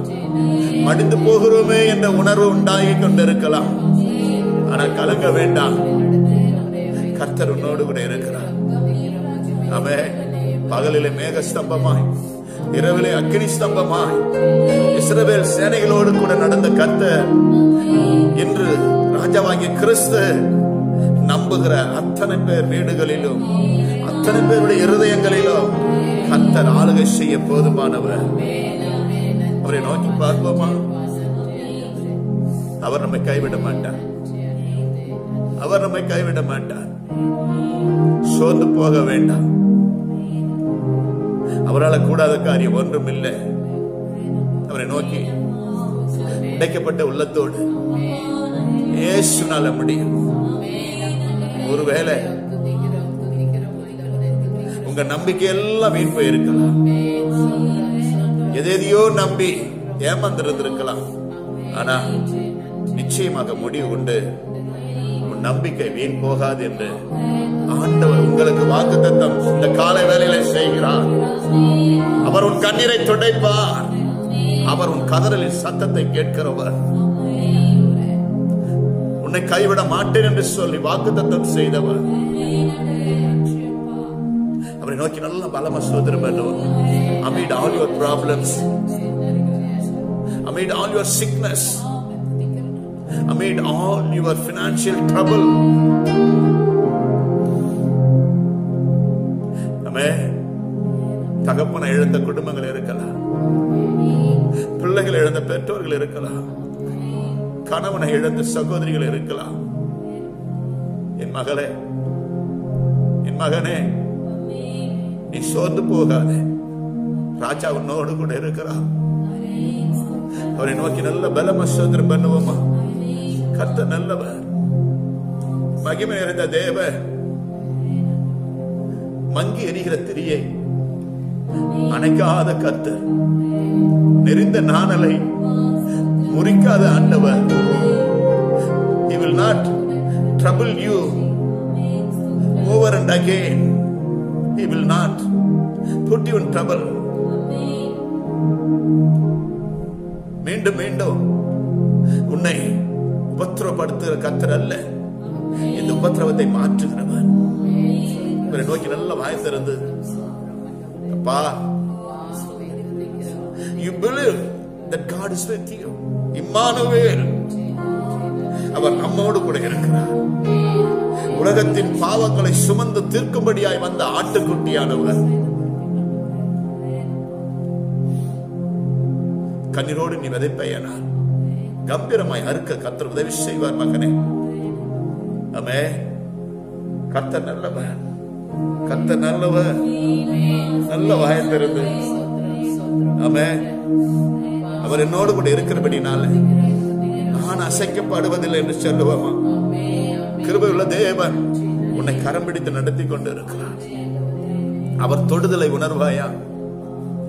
மடிந்து போகிறோமே என்ற உணர்வு உண்டாகி கொண்டிருக்கலாம். ஆனா கலங்க வேண்டாம், கர்த்தர் உன்னோடு கூட இருக்கிறார். ஆமென். பகலிலே மேக ஸ்தம்பமாய், இரவிலே அக்கினி ஸ்தம்பமாய் இஸ்ரவேல் சேனைகளோடு கூட நடந்த கர்த்தர் இன்று ராஜாவாகிய கிறிஸ்து நம்புகிற அத்தனை பேர் வீடுகளிலும், அத்தனை பேருடைய இருதயங்களிலும் கர்த்தர் ஆளுகை செய்ய போதுமானவர். அவரை நோக்கி பார்ப்போமா? அவர் நம்மை கைவிட மாட்டார், அவர் நம்மை கைவிட மாட்டார். சோர்ந்து போக வேண்டாம். அவரால் கூடாத காரியம் ஒன்றும் இல்லை. அவரை நோக்கி உடைக்கப்பட்ட உள்ளத்தோடு இயேசுனால முடியும். ஒருவேளை உங்க நம்பிக்கை எல்லாம் வீண் போயிருக்கலாம். எதையோ நம்பி ஏமாந்திருந்திருக்கலாம். ஆனா நிச்சயமாக முடிவு உண்டு. உன் நம்பிக்கை வீண் போகாது என்று ஆண்டவர் உங்களுக்கு வாக்குத்தத்தம் இந்த காலை வேளையில செய்கிறார். அவர் உன் கண்ணீரை துடைப்பார். அவர் உன் கதறலின் சத்தத்தை கேட்கிறவர். உன்னை கைவிட மாட்டேன் என்று சொல்லி வாக்குத்தத்தம் செய்தவர். அவரை நோக்கி நல்ல பலமா ஸ்தோத்திரம் பண்ணுவோம். Amid all your problems, amid all your sickness, amid all your financial trouble, தகப்பனை இழந்த குடும்பங்கள் இருக்கலாம், பிள்ளைகள் இழந்த பெற்றோர்கள் இருக்கலாம், கணவனை இழந்த சகோதரிகள் இருக்கலாம். என் மகளே, என் மகனே, நீ சோர்ந்து போகாதே. ராஜா உன்னோடு கூட இருக்கிறார். அவரை நோக்கி நல்ல பலமா ஸ்தோத்திரம் பண்ணுவோமா? கர்த்தர் நல்லவர், மகிமை நிறைந்த தேவன். மங்கி எரிகிற திரியை அணைக்காத கர்த்தர், நெறிந்த நாணலை முறிக்காத ஆண்டவர். He will not trouble you over and again. He will not put you in trouble. மீண்டும் மீண்டும் உன்னை உபத்திரப்படுத்துகிற கர்த்தர் அல்ல, இந்த உபத்திரவத்தை மாற்றுகிறவர். இவரை நோக்கி நல்ல வாய் திறந்து, அப்பா, you believe that God is with you. Immanuel, அவர் நம்மோடு கூட இருக்கிறார். உலகத்தின் பாவங்களை சுமந்து தீர்க்கும்படியாய் வந்த ஆட்டுக்குட்டியானவர். கண்ணீரோடு நீ விதைப்பையனார் கம்பீரமாய் அறுக்க கர்த்தர் உதவி செய்வார் மகனே. ஆமென். கர்த்தர் நல்லவர், கர்த்தர் நல்லவர். நல்ல வாயை திறந்து ஆமென். அவர் என்னோடு கூட இருக்கிறபடினால நான் அசைக்கப்படுவதில்லை என்று சொல்லுவோமா? கிருபையுள்ள தேவன் உன்னை கரம் பிடித்து நடத்தி கொண்டு இருக்கிறார். அவர் தொடுதலை உணர்வாயா?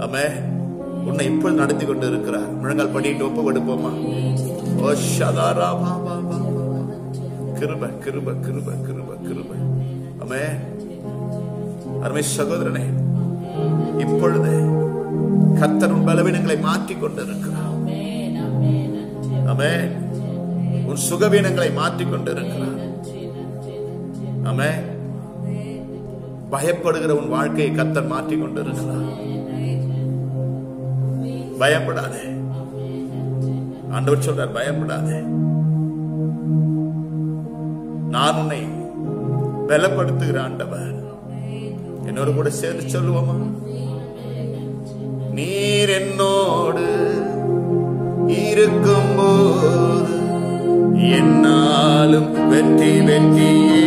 ஆமென். உன்னை இப்போது நடத்தி கொண்டு இருக்கிறார். முழங்கால் படிட்டு ஒப்பு கொடுப்போமா? ஓ ஷதாரா பா பா பா. கிருபை கிருபை கிருபை கிருபை கிருபை. ஆமென். அருமை சகோதரனே, இப்பொழுது கர்த்தர் உன் பலவீனங்களை மாற்றிக் கொண்டு இருக்கிறார். ஆமென். உன் சுகவீனங்களை மாற்றிக் கொண்டு இருக்கிறார். ஆமென். பயப்படுகிற உன் வாழ்க்கையை கர்த்தர் மாற்றிக் கொண்டு இருக்கிறார். பயப்படாதே. ஆண்டவர் சொல்றார், பயப்படாதே, நான் உன்னை பலப்படுத்துகிற ஆண்டவர். என்னோடு கூட சேர்ந்து சொல்லுவோமா? நீர் என்னோடு இருக்கும்போது என்னாலும் வெற்றி வெற்றியே.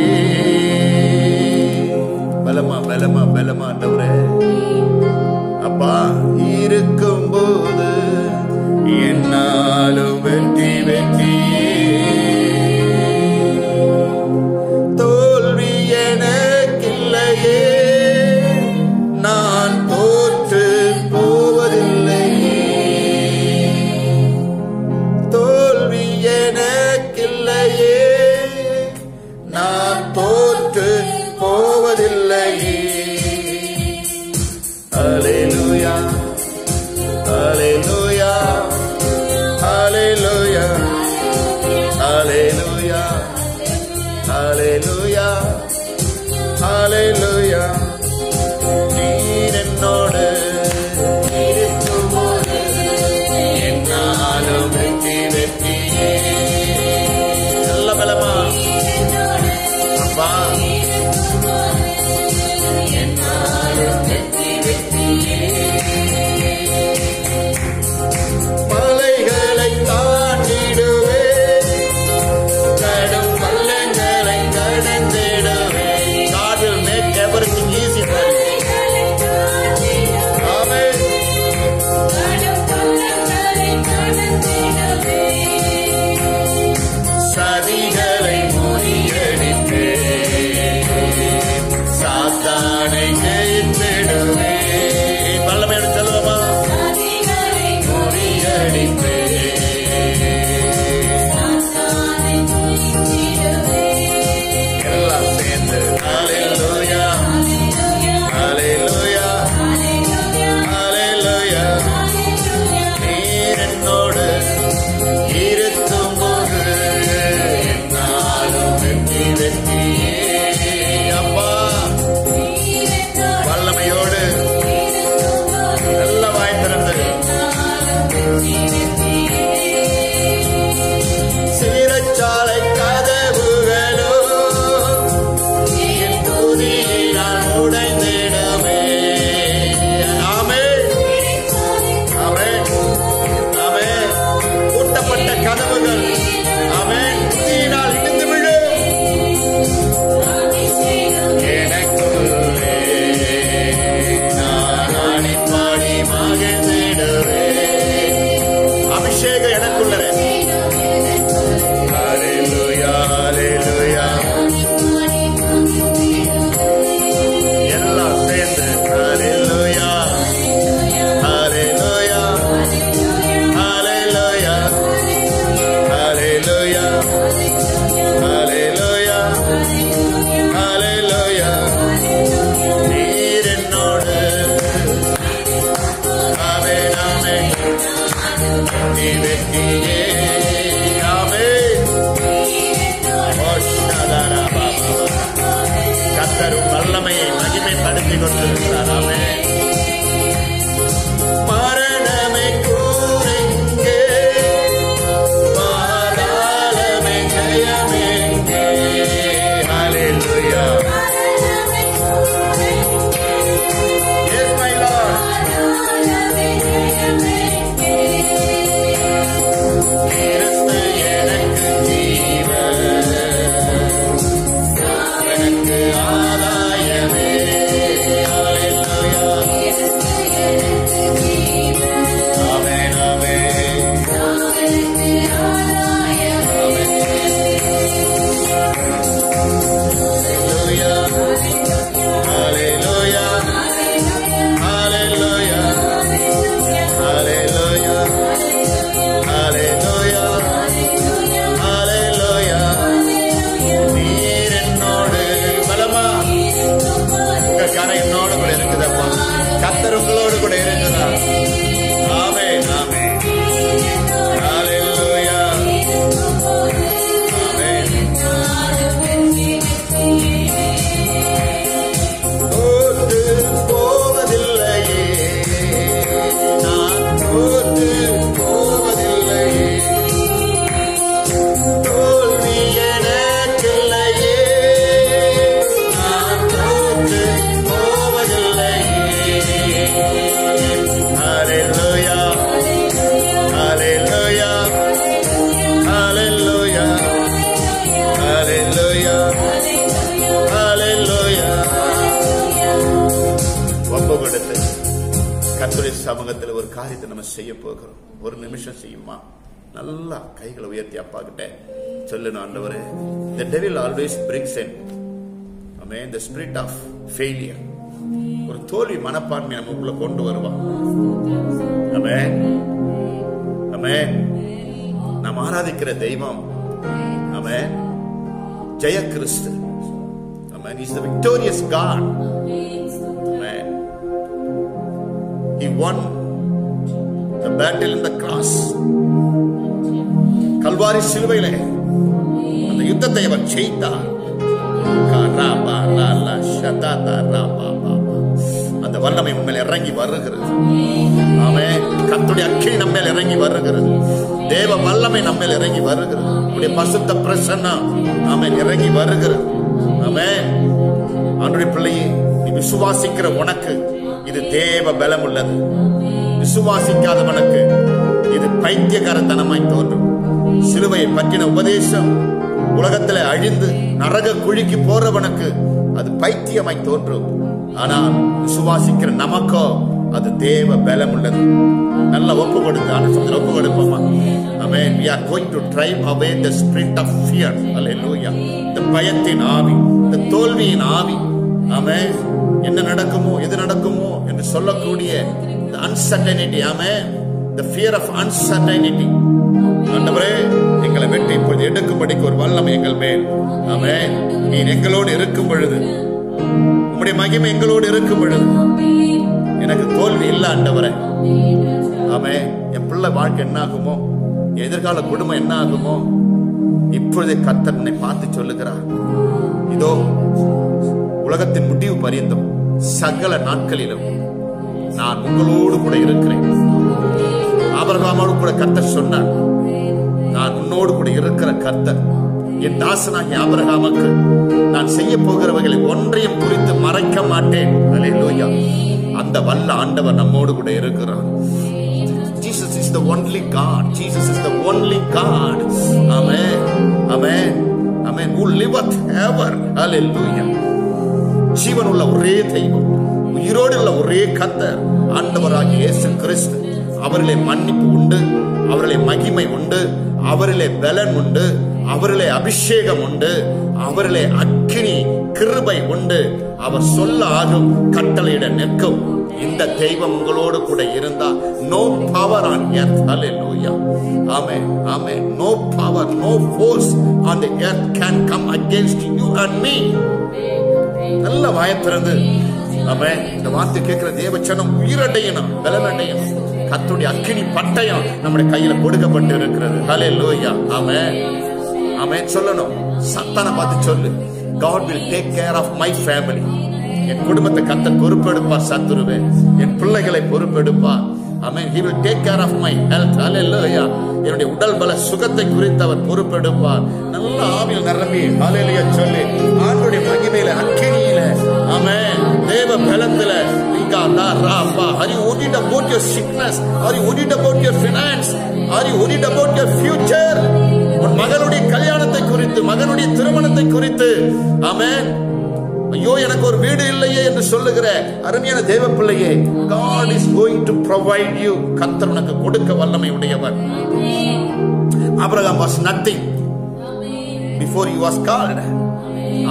பலமா பலமா பலமா ஆண்டவரே, அப்பா, இருக்கும்போது என்னாலும் வெற்றி வெற்றியே. தோல்வி எனக்கில்லையே, நான் தோற்று போவதில்லையே. தோல்வி எனக்கில்லையே, நான் தோற்று போவதில்லையே. Hallelujah, Hallelujah, Hallelujah, Hallelujah, Hallelujah, Hallelujah. நீர் என்னோடு இருக்கும்போது என்னாலும் வெற்றி வெற்றியே. நல்ல செய்ய போகிறோம். ஒரு நிமிஷம் செய்யுமா? நல்லா கைகளை உயர்த்தி அப்பா கிட்ட சொல்லணும், ஆண்டவரே, the devil always brings in the spirit of failure. ஒரு தோல்வி மனப்பான்மை நமக்குள்ள கொண்டு வருவான். ஆமென், ஆமென். நாம் ஆராதிக்கிற தெய்வம் ஆமென் ஜெய கிறிஸ்து. ஆமென். He is the victorious God. Amen. He won the battle in the cross. Kalvari சிலுவையிலே அந்த யுத்தத்தை அவர் ஜெயித்தார். அந்த வல்லமை உண்மையில் இறங்கி வருகிறது. ஆமென். கர்த்தருடைய அக்கினி நம்ம மேல் இறங்கி வருகிறது. தேவ வல்லமை நம்ம மேல் இறங்கி வருகிறது. உடைய பரிசுத்த பிரசன்னம் ஆமென் இறங்கி வருகிறது. ஆமென். ஆண்டவருடைய பிள்ளையே, நீ விசுவாசிக்கிற உனக்கு இது தேவ பலம் உள்ளது. விசுவாசிக்காதவனுக்கு இது பைத்தியக்காரத்தனமாய் தோன்றும். சிலுவையை பற்றின உபதேசம் உலகத்தில் அழிந்து நரக குழிக்கு போறவனுக்கு அது பைத்தியமாய் தோன்றும். ஆனால் விசுவாசிக்கிற நமக்கோ அது தேவ பலம் உள்ளது. நல்ல ஒப்பு கொடுத்து ஒப்பு கொடுப்போமா? Amen. We are going to drive away the spirit of fear. Hallelujah. இந்த பயத்தின் ஆவி, இந்த தோல்வியின் ஆவி. Amen. என்ன நடக்குமோ எது நடக்குமோ என்று சொல்லக்கூடிய the uncertainty. Amen. The fear of uncertainty. ஆண்டவரே, எங்களை வெற்றி இப்பொழுது எடுக்கும்படிக்கு ஒரு வல்லமை எங்கள் மேல். ஆமென். நீர் எங்களோடு இருக்கும் பொழுது, உம்முடைய மகிமை எங்களோடு இருக்கும் பொழுது எனக்கு தோல்வி இல்லை ஆண்டவரே. ஆமென். என் பிள்ளை வாழ்க்கை என்ன ஆகுமோ, எதிர்கால குடும்பம் என்ன ஆகுமோ, இப்பொழுதே கர்த்தர் என்னை பார்த்து சொல்லுகிறார், இதோ உலகத்தின் முடிவு பரியந்தம் சகல நாட்களிலும் நான் உங்களோடு கூட இருக்கிறேன். ஆபிரகாமோடு கூட கர்த்தர் சொன்னார், நான் உன்னோடு கூட இருக்கிற கர்த்தர். என் தாசனாகிய ஆபிரகாமுக்கு நான் செய்ய போகிறவைகளை ஒன்றையும் குறித்து மறைக்க மாட்டேன். அல்லேலூயா. அந்த வல்ல ஆண்டவர் நம்மோடு கூட இருக்கிறார். Jesus is the only God. Jesus is the only God. Amen. Amen. Amen. Who liveth ever. Hallelujah. ஜீவன் உள்ள ஒரே தெய்வம், உயிரோடு உள்ள ஒரே கர்த்தர் ஆண்டவராகிய இயேசு கிறிஸ்து. அவரிலே மன்னிப்பு உண்டு, அவரிலே மகிமை உண்டு, அவரிலே பலன் உண்டு, அவரிலே அபிஷேகம் உண்டு, அவரிலே அக்கினி கிருபை உண்டு. அவர் சொல்ல ஆகும், கட்டளையிட நிற்கும். இந்த தெய்வம் உங்களோடு கூட இருந்தா no power on earth. Hallelujah. Amen. Amen. No power, no force on the earth can come against you and me. நல்ல வாயை திறந்து ஆமென் இந்த வார்த்தை கேட்கிற தேவச்சனம் உயிரடையணும், பலனடையணும். கர்த்தருடைய அக்கினி பட்டயம் நம்முடைய கையில கொடுக்கப்பட்டு இருக்கிறது. ஹல்லேலூயா. ஆமென். ஆமென் சொல்லணும். சத்தானை பார்த்து சொல்லு, God will take care of my family. என் குடும்பத்தை கர்த்தர் பொறுப்பெடுப்பார். சத்துருவே, என் பிள்ளைகளை பொறுப்பெடுப்பார். ஆமென். He will take care of my health. Hallelujah. என்னுடைய உடல் பல சுகத்தை குறித்து அவர் பொறுப்பெடுப்பார். நல்ல ஆவியில் நிரம்பி ஹல்லேலூயா சொல்லி ஆண்டவருடைய மகிமையில அக்கினியில ஆமென் தேவ பலத்தில Are you worried about your sickness? Are you worried about your finance? Are you worried about your future? உன் மகனுடைய கல்யாணத்தை குறித்து, மகனுடைய திருமணத்தை குறித்து ஆமென். ஐயோ எனக்கு ஒரு வீடு இல்லையே என்று சொல்லுகிற அருமையான தேவ பிள்ளையே, God is going to provide you. கர்த்தர் உனக்கு கொடுக்க வல்லமை உடையவர். Abraham was nothing before he was called.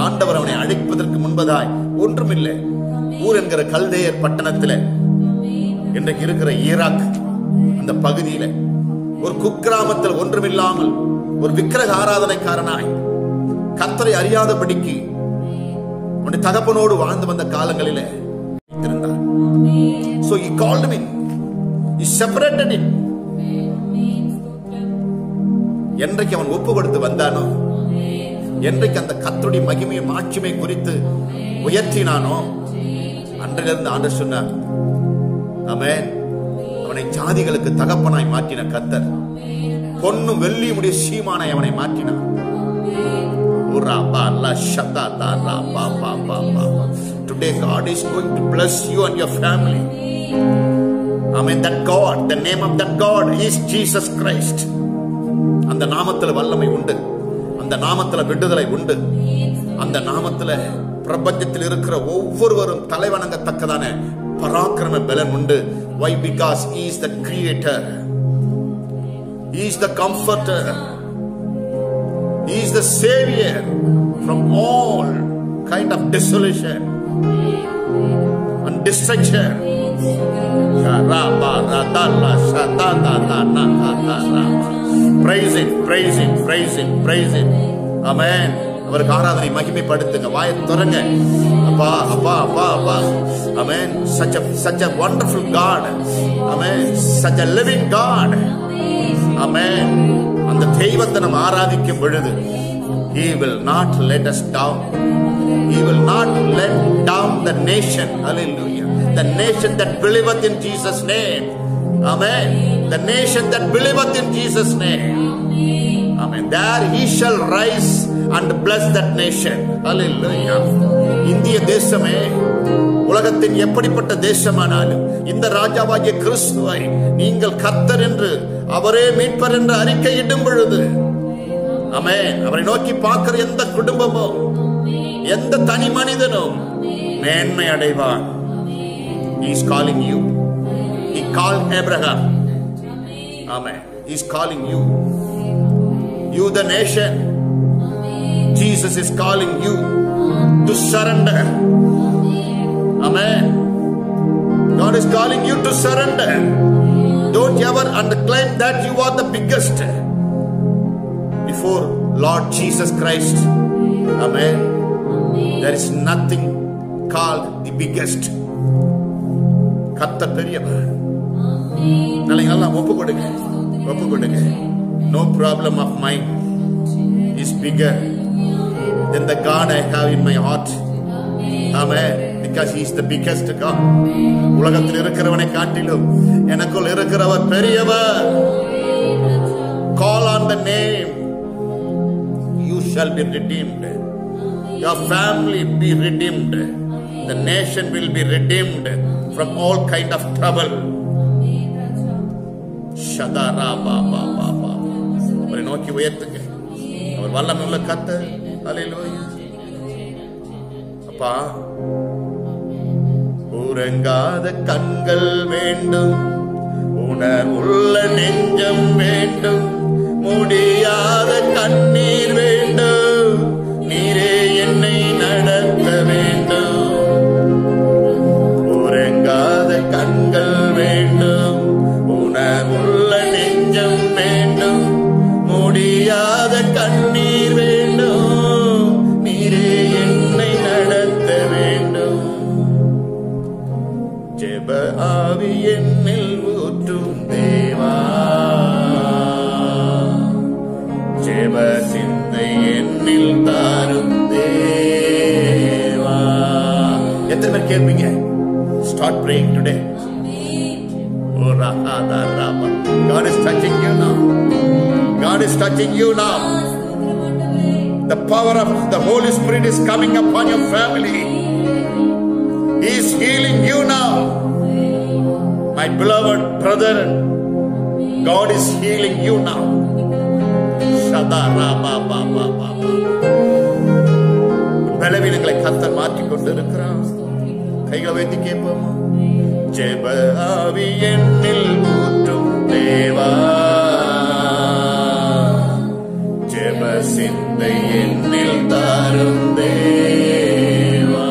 ஆண்டவர் அவனை அழைப்பதற்கு முன்பதாய் ஒன்றுமில்லை. ஊர் என்கிற கல்தேயர் பட்டணத்தில், இன்றைக்கு இருக்கிற ஈராக் அந்த பகுதியில ஒரு குக்கிராமத்தில் ஒன்றுமில்லாமல் ஒரு விக்கிரக ஆராதனைக்காரனாய் கர்த்தரை அறியாதபடிக்கு அவனுடைய தகப்பனோடு வாழ்ந்து வந்த காலங்களிலே இருந்தார். So he called him. He separated him. என்றைக்கு அவன் ஒப்பு கொடுத்து வந்தானோ, என்றைக்கு அந்த கர்த்தருடைய மகிமையை மாட்சிமை குறித்து உயர்த்தினானோ, அன்றிலிருந்து ஆண்டவர் சொன்னார், ஆமென், அவனை ஜாதிகளுக்கு தகப்பனாய் மாற்றின கர்த்தர் பொன்னும் வெள்ளியுடைய சீமானை அவனை மாற்றினார். Today God is going to bless you and your family. Amen. That God, the name of that God is Jesus Christ. அந்த நாமத்தில் வல்லமை உண்டு, அந்த நாமத்தில் விடுதலை உண்டு, அந்த நாமத்தில் பிரபஞ்சத்தில் இருக்கிற ஒவ்வொருவரும் தலைவணங்கத்தக்கதான பராக்கிரம பலன் உண்டு. Why? Because He is the creator. He is the comforter. He is the savior from all kind of desolation and destruction. Praise Him, praise Him, praise Him, praise Him. Amen. அவருக்கு ஆராதனை மகிமைப்படுத்துங்க. வாயை திறங்க. அப்பா அப்பா அப்பா அப்பா. Amen. Such a wonderful God. Amen. Such a living God. Amen. அந்த தெய்வத்தை நாம் ஆராதிக்கும் பொழுது He will not let us down. He will not let down the nation. Hallelujah. The nation that believeth in Jesus' name. Amen. The nation that believeth in Jesus' name. Amen. There He shall rise and bless that nation. Hallelujah. இந்திய தேசமே உலகத்தின் எப்படிப்பட்ட தேசமானாலும் இந்த ராஜாவாகிய கிறிஸ்துவை நீங்கள் கர்த்தர் என்று அவரே மீட்பர் என்று அறிக்கையிடும் பொழுது, ஆமென், அவரை நோக்கி பார்க்கிற எந்த குடும்பமும் எந்த தனி மனிதனும் மேன்மை அடைவான். He is calling you. He called Abraham. Amen. He is calling you. You the nation. Jesus is calling you to surrender. Amen. God is calling you to surrender. Don't ever claim that you are the biggest before Lord Jesus Christ. Amen. There is nothing called the biggest. கர்த்தர் பெரியவர். நல்லா ஒப்பு கொடுங்க. No problem of mine is bigger than the God I have in my heart. Amen. Because He is the biggest God. உலகத்தில் இருக்கிறவனை காட்டிலும் எனக்குள் இருக்கிறவர் பெரியவர். Call on the name. You shall be redeemed. Your family be redeemed. The nation will be redeemed from all kind of trouble. Shadara baba baba. அவரை நோக்கி உயர்த்துங்க. அவர் வல்லமையுள்ள கர்த்தர். ஹல்லேலூயா. அப்பா, உறங்காத கண்கள் வேண்டும், உணர்வுள்ள நெஞ்சம் வேண்டும், முடியாத கண்ணீர் வேண்டும், நீரே என்னை நடத்த வேண்டும். உறங்காத கண்கள் வேண்டும், உணர்வுள்ள நெஞ்சம் வேண்டும், முடியாத கண்ணீர் வேண்டும், நீரே என்னை நடத்த வேண்டும். ஜெப ஆவி என்னில் ஊற்றும் தேவா, ஜெப சிந்தை என்னில் தாரும் தேவா. எத்தனை பேர் கேட்பீங்க? Start praying today. Oh, Rahada Rama. God is touching you now. God is touching you now. The power of the Holy Spirit is coming upon your family. He is healing you now. My beloved brother, God is healing you now. Shada Rama Baba Baba. பலவீனங்களை கர்த்தர் மாற்றிக் கொண்டிருக்கிறார். கைகளை வைத்து கேட்போம். ஜெப ஆவி என்னில் ஊற்றும் தேவா, ஜெப சிந்தை என்னில் தாரும் தேவா,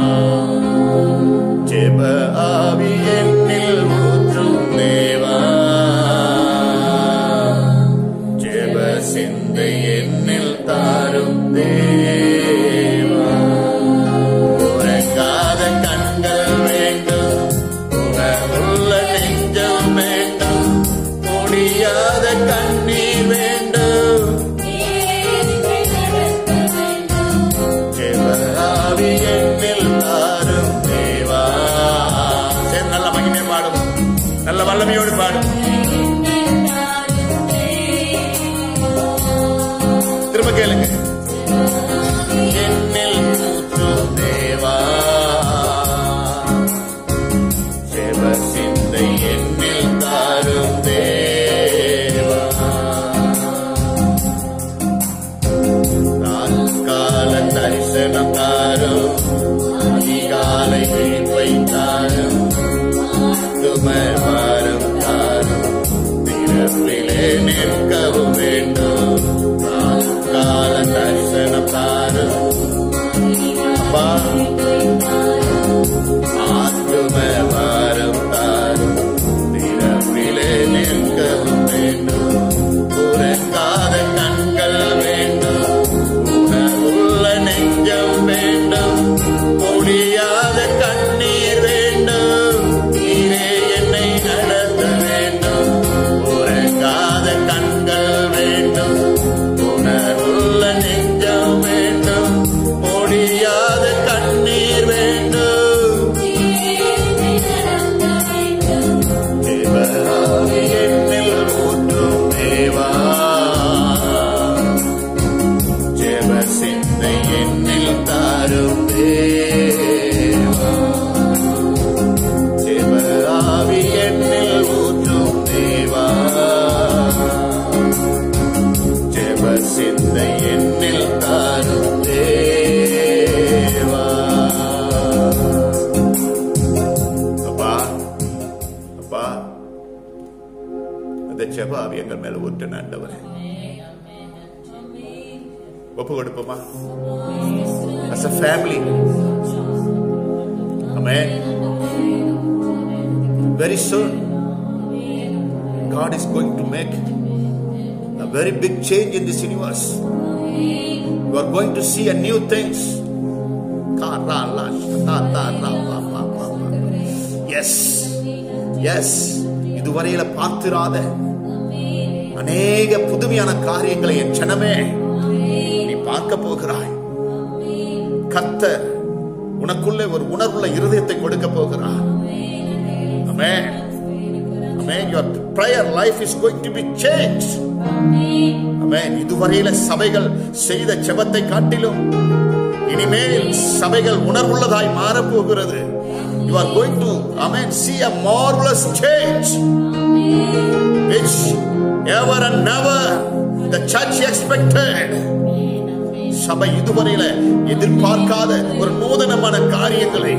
ஜெப ஆவி என்னில் ஊற்றும் தேவா, ஜெப சிந்தை என்னில் தாரும் தேவா. உறங்காத கண்கள் வேண்டும், உணர்வுள்ள நெஞ்சம் வேண்டும், முடியாத கண்ணீர் வேண்டும், ஜெப ஆவி என்னில் தாரும் தேவா. சரி, நல்ல மகிமை பாடும், நல்ல வல்லமையோடு பாடும். திரும்ப கேளுங்க. என்னில் ஊற்றும் தேவா, ஜெப சிந்தை என்னில் தாரும் தேவா, கால தரிசனம் தாரும், அதிகாலை விழிப்பை தாரும், துமர் மேல ஊற்றின ஆண்டவரே. ஒப்பு கொடுப்போமா? as a family. Amen. Very soon God is going to make a very big change in this universe. You are going to see a new things. Yes, yes. இதுவரையில பார்த்திராத அநேக புதுமையான காரியங்களை என் ஜனமே நீ பார்க்க போகிறாய். கர்த்தர் உனக்குள்ளே ஒரு உணர்வுள்ள இருதயத்தை கொடுக்க போகிறார். Amen. Amen. Your prayer life is going to be changed. Amen. இதுவரையில சபைகள் செய்த ஜெபத்தை காட்டிலும் இனிமேல் சபைகள் உணர்வுள்ளதாய் மாற போகிறது. You are going to, amen, see a marvelous change, which ever and never the church expected. சபை இதுவரையில எதிர்பார்க்காத ஒரு நூதனமான காரியங்களை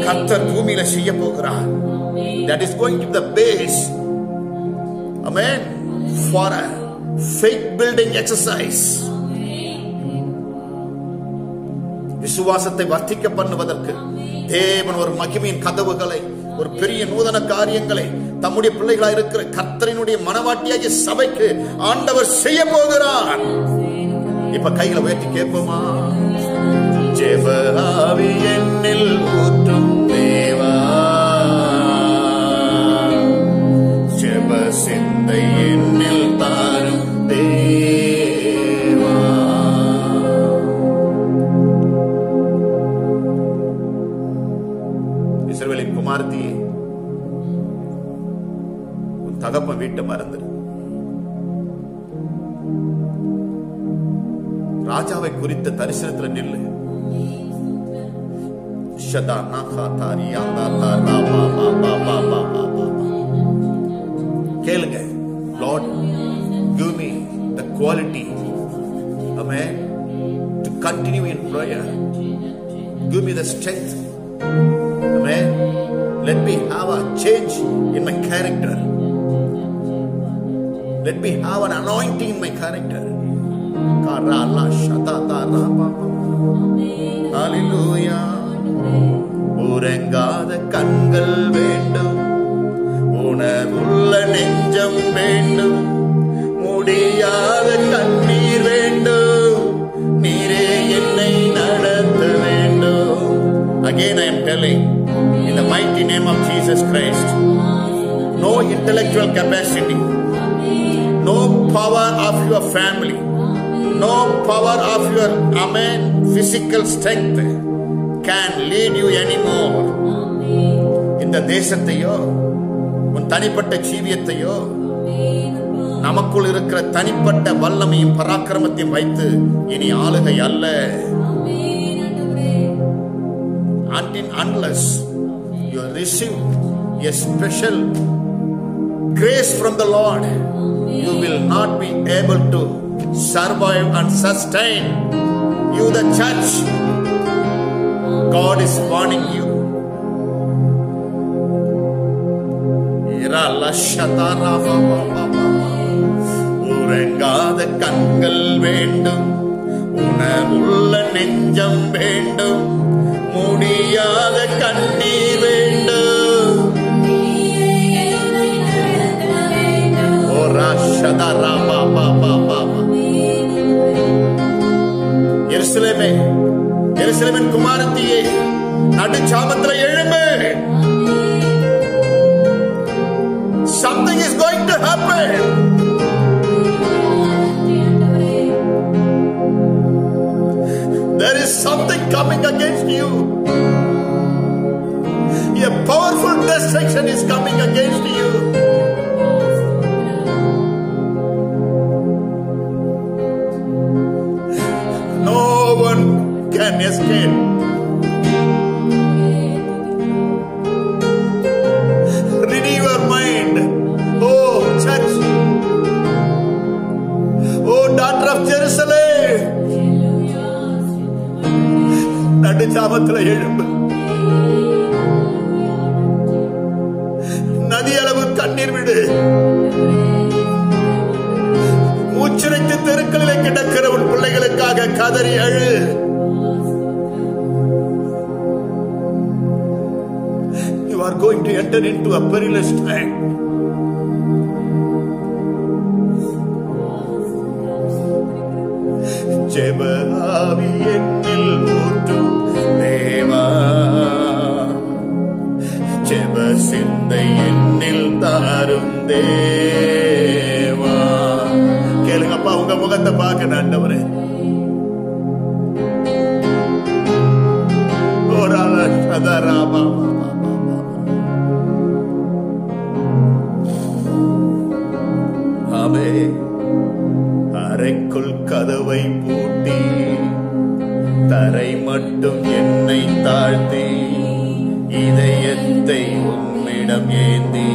கர்த்தர் பூமியில செய்ய போகிறார். That is going to be the base, amen, for a faith building exercise. விசுவாசத்தை வர்த்திக்க பண்ணுவதற்கு தேவன் ஒரு மகிமையின் கதவுகளை, ஒரு பெரிய நூதன காரியங்களை தம்முடைய பிள்ளைகளாக இருக்கிற கர்த்தரினுடைய மனவாட்டியாகிய சபைக்கு ஆண்டவர் செய்ய போகிறார். இப்ப கைகளை உயர்த்தி கேட்போமா? ஜெப ஆவி என்னில் ஊற்றும் தேவா, ஜெப சிந்தை என்னில் தாரும் தேவா. இஸ்ரவேலின் குமாரத்தியே, உன் தகப்பன் வீட்டை மறந்துரு. ராஜாவை குறித்த தரிசனத்தில் நில்லு. கேளுங்க. Lord, give me the quality, amen, to continue in prayer. Give me the strength, amen. Let me have a change in my character. Let me have an anointing in my character. Hallelujah. உறங்காத கண்கள் வேண்டும், உணர்வுள்ள நெஞ்சம் வேண்டும், முடியாத கண்ணீர் வேண்டும், நீரே என்னை நடத்த வேண்டும். Again I am telling, in the mighty name of Jesus Christ, no intellectual capacity, no power of your family, no power of your, amen, physical strength can lead you anymore. இந்த தேசத்தையோ உன் தனிப்பட்ட ஜீவியத்தையோ நமக்குள் இருக்கிற தனிப்பட்ட வல்லமையும் பராக்கிரமத்தையும் வைத்து இனி ஆளுகை அல்ல. Unless you receive a special grace from the Lord, you will not be able to survive and sustain. You, the church, God is warning you. உறங்காத கண்கள் வேண்டும், உணர்வுள்ள நெஞ்சம் வேண்டும், முடியாத கண்ணீர் வேண்டும். எருசலேமே, எருசலேமின் குமாரத்தியே, நடுச்சாமத்தில் எழும்பு. Something is going to happen. There is something coming against you. A powerful destruction is coming against you. No one can escape. Renew your mind. Oh church, oh daughter of Jerusalem, நடுச்சாமத்தில் எழும்பு. நதி அளவு கண்ணீர் விடு. கதறி அழு. You are going to enter into a perilous time. ஜெப ஆவி என்னில் ஊற்றும் தேவா, ஜெப சிந்தை என்னில் தாரும் தேவா. கேளுங்கப்பா, உங்க முகத்தை பார்க்க ஆண்டவரே. அறைக்குள் கதவை பூட்டி தரை மட்டும் என்னை தாழ்த்தி இதயத்தை உம்மிடம் ஏந்தி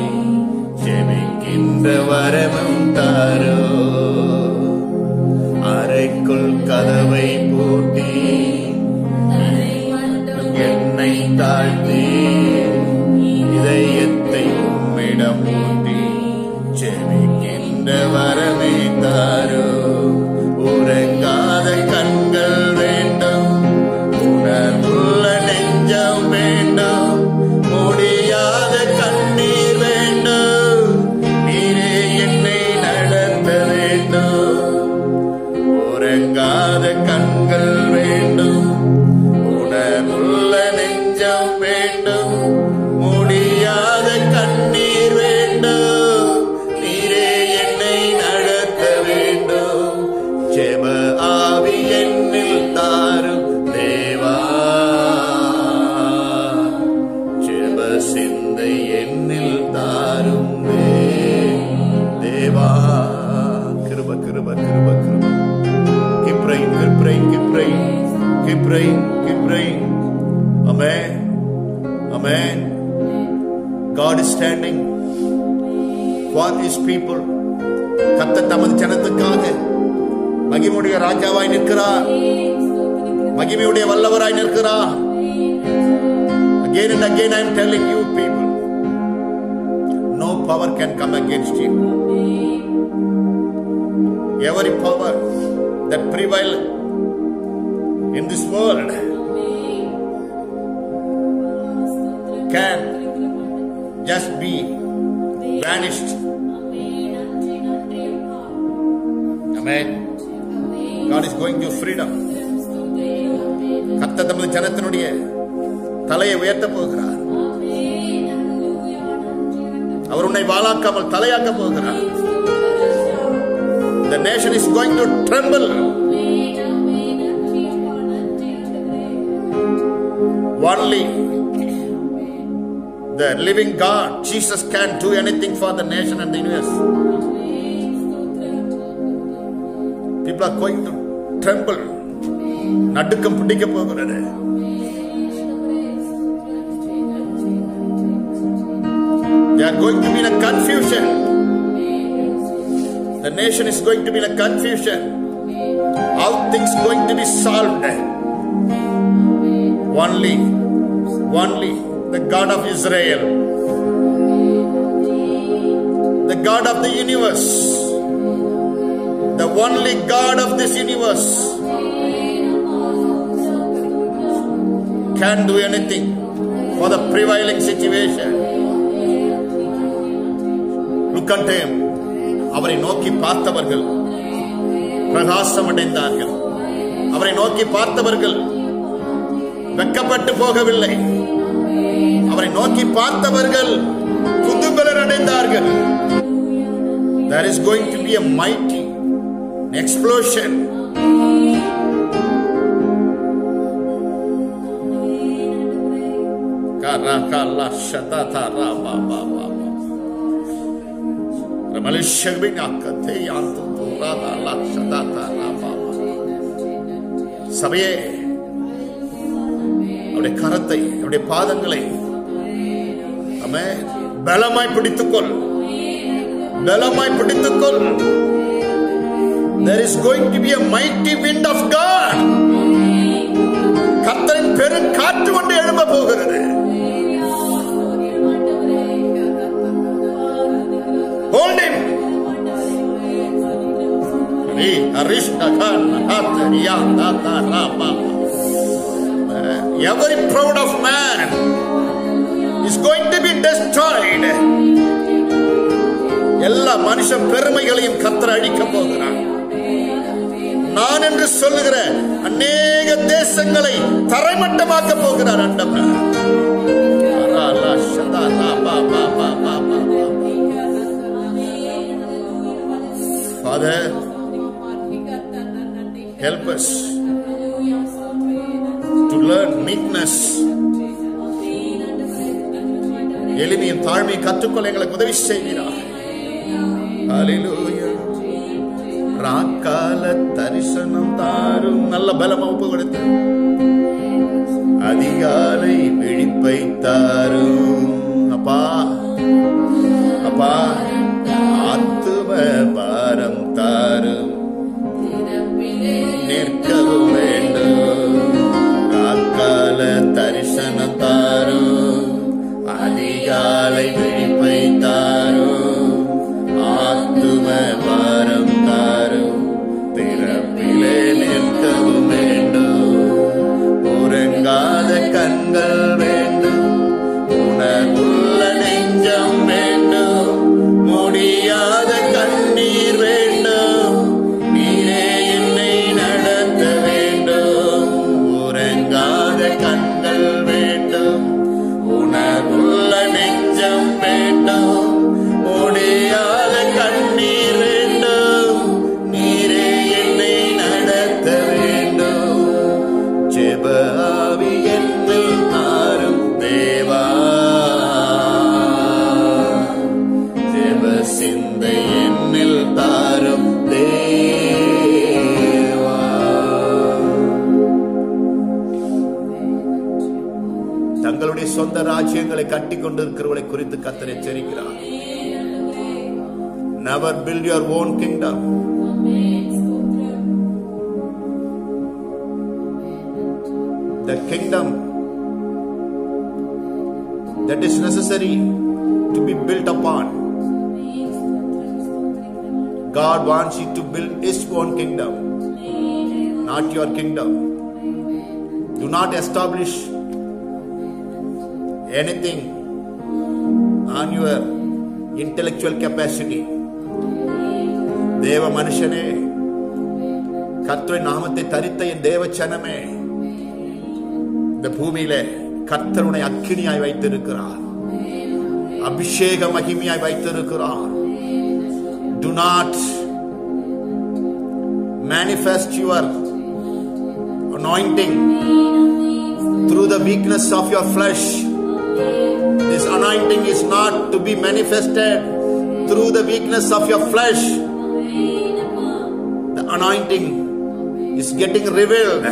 ஜெபிக்கின்ற வரமும் தாரோ. அறைக்குள் கதவை பூட்டி என்னை தாழ்த்தி இதயத்தை உம்மிடம் ஊட்டி ஜெபிக்கின்ற வரமே தாரோ. உறங்காத கண்கள் வேண்டும், உணர்வுள்ள நெஞ்சம் வேண்டும், முடியாத கண்ணீர் வேண்டும், நீரே என்னை நடத்த வேண்டும். உறங்காத கண்கள் வேண்டும், உணர்வுள்ள நெஞ்சம் வேண்டும், முடியாத கண்ணீர் வேண்டும், நீரே என்னை நடத்த வேண்டும். ஜெப ஆவி என்னில் தாரும் தேவா, ஜெப சிந்தை என்னில் தாரும் தேவா. கிருப கிருப கிருப கிருப. Keep praying, keep praying, keep praying, keep praying, keep praying. Amen, amen. God is standing for his people. கர்த்தர் தமது ஜனத்துக்காக மகிமையுடைய ராஜாவாய் நிற்கிறார், மகிமையுடைய வல்லவராய் நிற்கிறார். Again and again I am telling you people, no power can come against you. Every power that prevail in this world can just be vanished. Amen. God is going to freedom. கர்த்தர் தமது ஜனத்தினுடைய தலையை உயர்த்த போகிறார். அவர் உன்னை வாளாக்காமல் தலையாக்க போகிறார். The nation is going to tremble. Only the living God, Jesus, can do anything for the nation and the universe. People are going to tremble. நடுக்கம் பிடிக்க போகிறது. They are going to be in a confusion. The nation is going to be in a confusion. All things going to be solved. Only the God of Israel, the God of the universe, the only God of this universe can do anything for the prevailing situation. Look at him. அவரை நோக்கி பார்த்தவர்கள் பிரகாசம் அடைந்தார்கள். அவரை நோக்கி பார்த்தவர்கள் வெட்கப்பட்டு போகவில்லை. அவரை நோக்கி பார்த்தவர்கள் புதுபலன் அடைந்தார்கள். There is going to be a mighty explosion. Karakala shatata raba baba. Ramalishagvinakate yantu raba la shatata raba. சபையே, அவருடைய கரத்தை, அவருடைய பாதங்களை பலமாய் பிடித்துக்கொள், பலமாய் பிடித்துக்கொள். There is going to be a mighty wind of God. கர்த்தரின் பெரும் காற்று கொண்டு எழும்ப போகிறது. Hold him. Arishna Khan, Every proud of man is going to be destroyed. எல்லா மனுஷ பெருமைகளையும் கர்த்தர் அழிக்க போகிறார். நான் என்று சொல்லுகிற அநேக தேசங்களை தரைமட்டமாக்க போகிறார் ஆண்டவர். Father, help us to learn meekness. எளிமையும் தாழ்மையும் கற்றுக்கொள்ள எங்களுக்கு உதவி செய்கிறார். ஹல்லேலூயா. ராக்கால தரிசனம் தாரும். நல்ல பலம் ஒப்பு கொடுத்து அதிகாலை விழிப்பை தாரும். அப்பா அப்பா ஆத்தும பாரம் தாரும். நிற்கவும் வேண்டும். ராக்கால தரிசனம் தாரும். அதிகாலை விழிப்பை தாரும். ஆத்தும பாரம் தாரும். திறப்பிலே நிற்கவும் வேண்டும். உறங்காத கண்கள் வேண்டும். உணர்வுள்ள நெஞ்சம் வேண்டும். முடியாத கண்ணீர் வேண்டும். நீரே என்னை நடத்த வேண்டும். உறங்காத கண்கள் வேண்டும். உணர்வுள்ள நெஞ்சம் வேண்டும். முடியாத கண்ணீர் வேண்டும். நீரே என்னை நடத்த வேண்டும். ஜெப ஆவி என்னில் தாரும் தேவா. ஜெப சிந்தை என்னில் தாரும் தேவா. தங்களுடைய சொந்த ராஜ்யங்களை கட்டி கொண்டிருக்கிறவர்களை குறித்து கர்த்தர் எச்சரிக்கிறார். Never build your own kingdom. The kingdom that is necessary to be built upon. God wants you to build His own kingdom, not your kingdom. Do not establish anything on your intellectual capacity. தேவ மனுஷனே, கர்த்தரின் நாமத்தை தரித்த என் தேவ ஜனமே, இந்த பூமியிலே கர்த்தருடைய அக்கினியாய் வைத்திருக்கிறார். அபிஷேக மகிமையாய் வைத்திருக்கிறார். Do not manifest your anointing through the weakness of your flesh. This anointing is not to be manifested through the weakness of your flesh. The anointing is getting revealed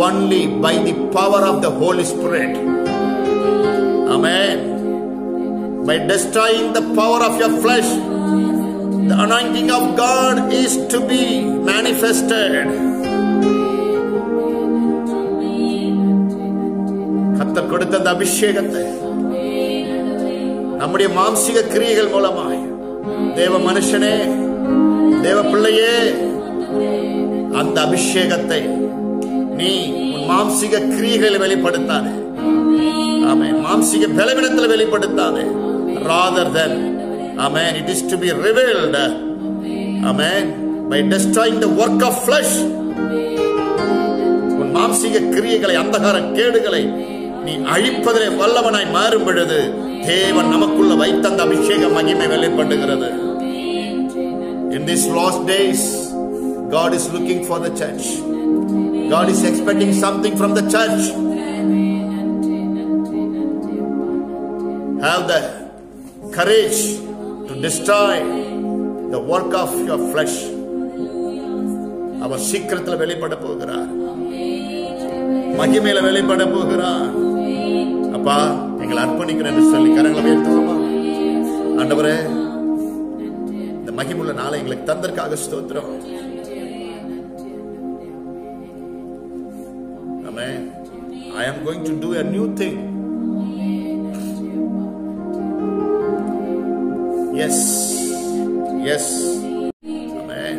only by the power of the Holy Spirit. Amen. By destroying the power of your flesh, the anointing of God is to be manifested. கர்த்தர் கொடுத்த அந்த அபிஷேகத்தை நம்முடைய மாம்சீக கிரியைகள் மூலமாய், தேவ மனுஷனே, தேவ பிள்ளையே, அந்த அபிஷேகத்தை நீ உன் மாம்சீக கிரியைகளை வெளிப்படுத்தாதே. ஆமென். மாம்சீக பலவீனத்தில் வெளிப்படுத்தாதே. Rather than, amen, it is to be revealed, amen, by destroying the work of flesh. உன் மாம்சீக கிரியைகளை, அந்தகார கேடுகளை நீ அழிப்பதிலே வல்லவனாய் மாறும் பொழுது தேவன் நமக்குள்ள வைத்த அந்த அபிஷேக மகிமை வெளிப்படுகிறது. In these last days, God is looking for the church. God is expecting something from the church. Have the courage to destroy the work of your flesh. அவர் சீக்கிரத்தில் வெளிப்பட போகிறார். மகிமையில வெளிப்பட போகிறார். அப்பா, எங்களை அர்ப்பணிக்கிறேன் என்று சொல்லி கரங்களை உயர்த்துவோமா? ஆண்டவரே, இந்த மகிமுள்ள நாளை எங்களுக்கு தந்தற்காக ஸ்தோத்திரம். Amen. I am going to do a new thing. Yes. Yes. Amen.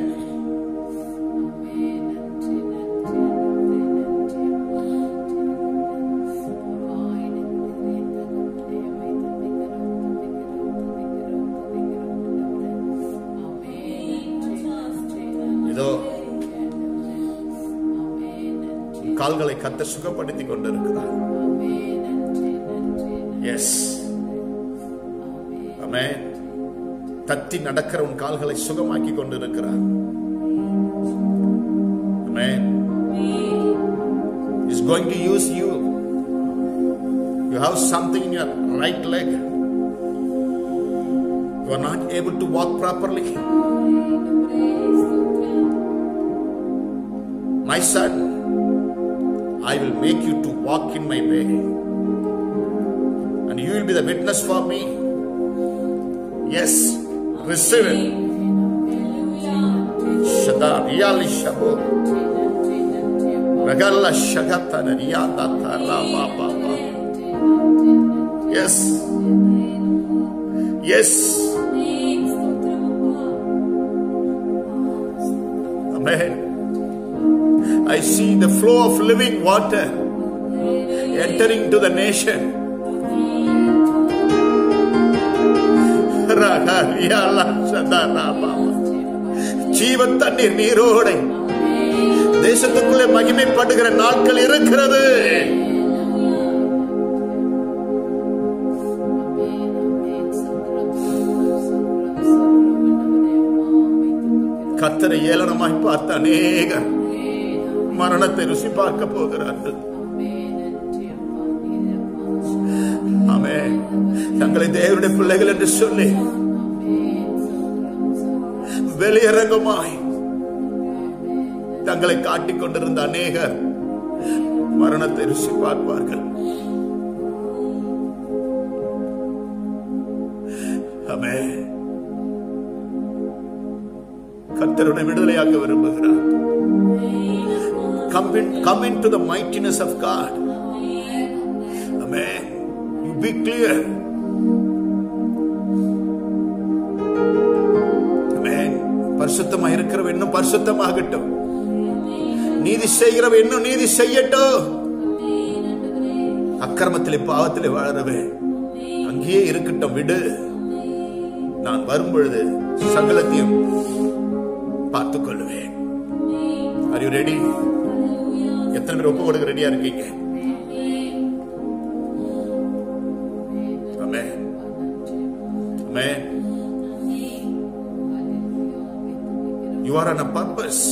கால்களை கர்த்தர் சுகப்படுத்தி கொண்டிருக்கிறார். எஸ், ஆமென். தத்தி நடக்கிற உன் கால்களை சுகமாக்கி கொண்டிருக்கிறார். ஆமென். He is going to use you. You have something in your right leg. You are not able to walk properly. My son, I will make you to walk in my way, and you will be the witness for me. Yes, receive it. Shada riyali shabu ragalla shagata riyada tala baba. Yes, yes. Amen. I see the flow of living water entering to the nation. ஜீவன் தண்ணீர் நீரோடை தேசத்துக்குள்ளே மகிமைப்படுகிற நாட்கள் இருக்கிறது. கர்த்தரை ஏளனமாய் பார்த்த அநேகர் மரணத்தை ருசி பார்க்க போகிறார்கள். ஆமென். தங்களை தேவனுடைய பிள்ளைகள் என்று சொல்லி வெளியரங்கமாய் தங்களை காட்டிக் கொண்டிருந்த அநேகர் மரணத்தை ருசி பார்ப்பார்கள். ஆமென். கர்த்தருடைய விடுதலையாக்க விரும்புகிறார். Come into the mightiness of God. Amen. You be clear. Amen. பரிசுத்தமாக இருக்கிறவன் இன்னும் பரிசுத்தமாகட்டும். நீதி செய்கிறவன் இன்னும் நீதி செய்யட்டும். அக்கிரமத்திலே பாவத்திலே வாழறவே அங்கேயே இருக்கட்டும், விடு. நான் வரும் பொழுது சகலத்தையும் பார்த்துக் கொள்வேன். Are you ready? எத்தனை பேர் ஒப்பு கொடுக்க ரெடியா இருக்கீங்க? Amen. Amen. You are on a purpose.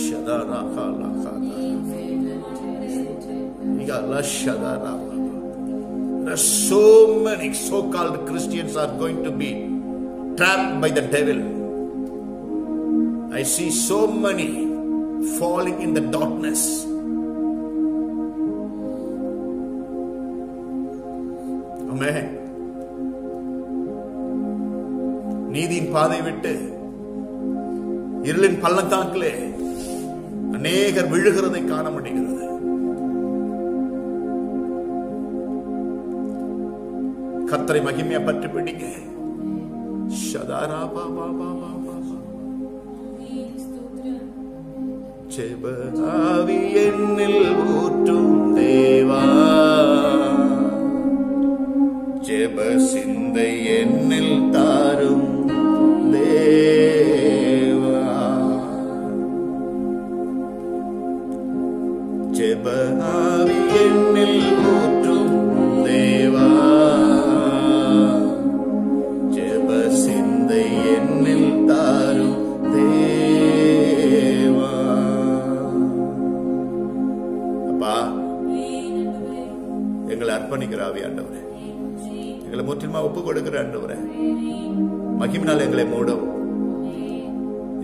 Shadara khala khala. Igala shadara. There are so many so-called Christians are going to be trapped by the devil. I see so many falling in the darkness. Amen. நீதியின் பாதை விட்டு இருளின் பள்ளத்தாக்கிலே அநேகர் விழுகிறதை காண முடிகிறது. கர்த்தரை மகிமையா பற்றி பிடிங்க. ஷதாரா பாபா பாபா ஜெப ஆவி என்னில் ஊற்றும் தேவா, ஜெப சிந்தை என்னில் தாரும் தேவா, ஜெப ஆவி என்னில் ஊற்றும் தேவா, ஜெப சிந்தை என்னில் தாரும் தேவா. அப்பா, எங்களை அர்ப்பணிக்கிற ஆவி ஆண்டவரே, எங்களை முற்றிலுமா ஒப்பு கொடுக்கிற ஆண்டவரே, மகிமையினால் எங்களை மூடும்.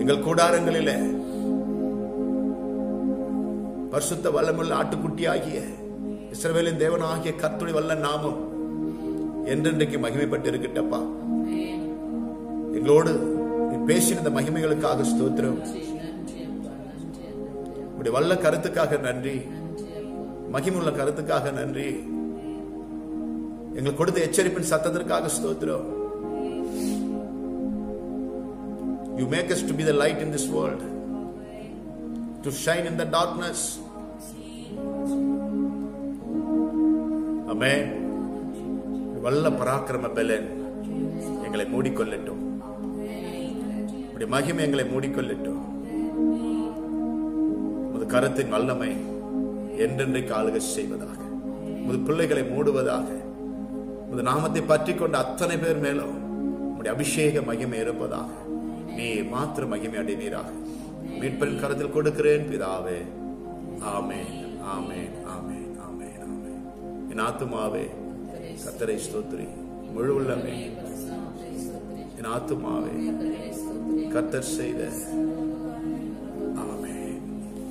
எங்கள் கூடாரங்களிலே பரிசுத்த வல்லமுள்ள ஆட்டுக்குட்டி ஆகிய இஸ்ரவேலின் தேவன் ஆகிய கர்த்தருடைய வல்ல நாமம் என்றென்றைக்கு மகிமைப்பட்டு இருக்கட்டப்பா. எங்களோடு நீ பேசின இந்த மகிமைகளுக்காக ஸ்தோத்திரம். உடைய வல்ல கருத்துக்காக நன்றி, மகிமுள்ள கருத்துக்காக நன்றி. எங்களுக்கு கொடுத்த எச்சரிப்பின் சத்தத்திற்காக ஸ்தோத்திரம். You make us to be the light in this world, to shine in the darkness. Amen. வல்ல பராக்கிரம பலன் எங்களை மூடிக்கொள்ளட்டும். மகிமை எங்களை மூடிக்கொள்ளட்டும். உமது கரத்தின் வல்லமை என்றென்றைக்கு ஆளுகை செய்வதாக, உமது பிள்ளைகளை மூடுவதாக, உமது நாமத்தை பற்றி கொண்ட அத்தனை பேர் மேலும் உம்முடைய அபிஷேக மகிமை இருப்பதாக. நீ மாத்திர மகிமை அடைவீராக. மீட்பரின் கரத்தில் கொடுக்கிறேன் பிதாவே. ஆமென், ஆமென், ஆமென், ஆமென், ஆமென். என் ஆத்துமாவே கர்த்தரை ஸ்தோத்திரி, முழு உள்ளமே என் ஆத்துமாவே கர்த்தர் செய்த. ஆமென்.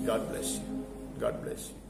God bless you. God bless you.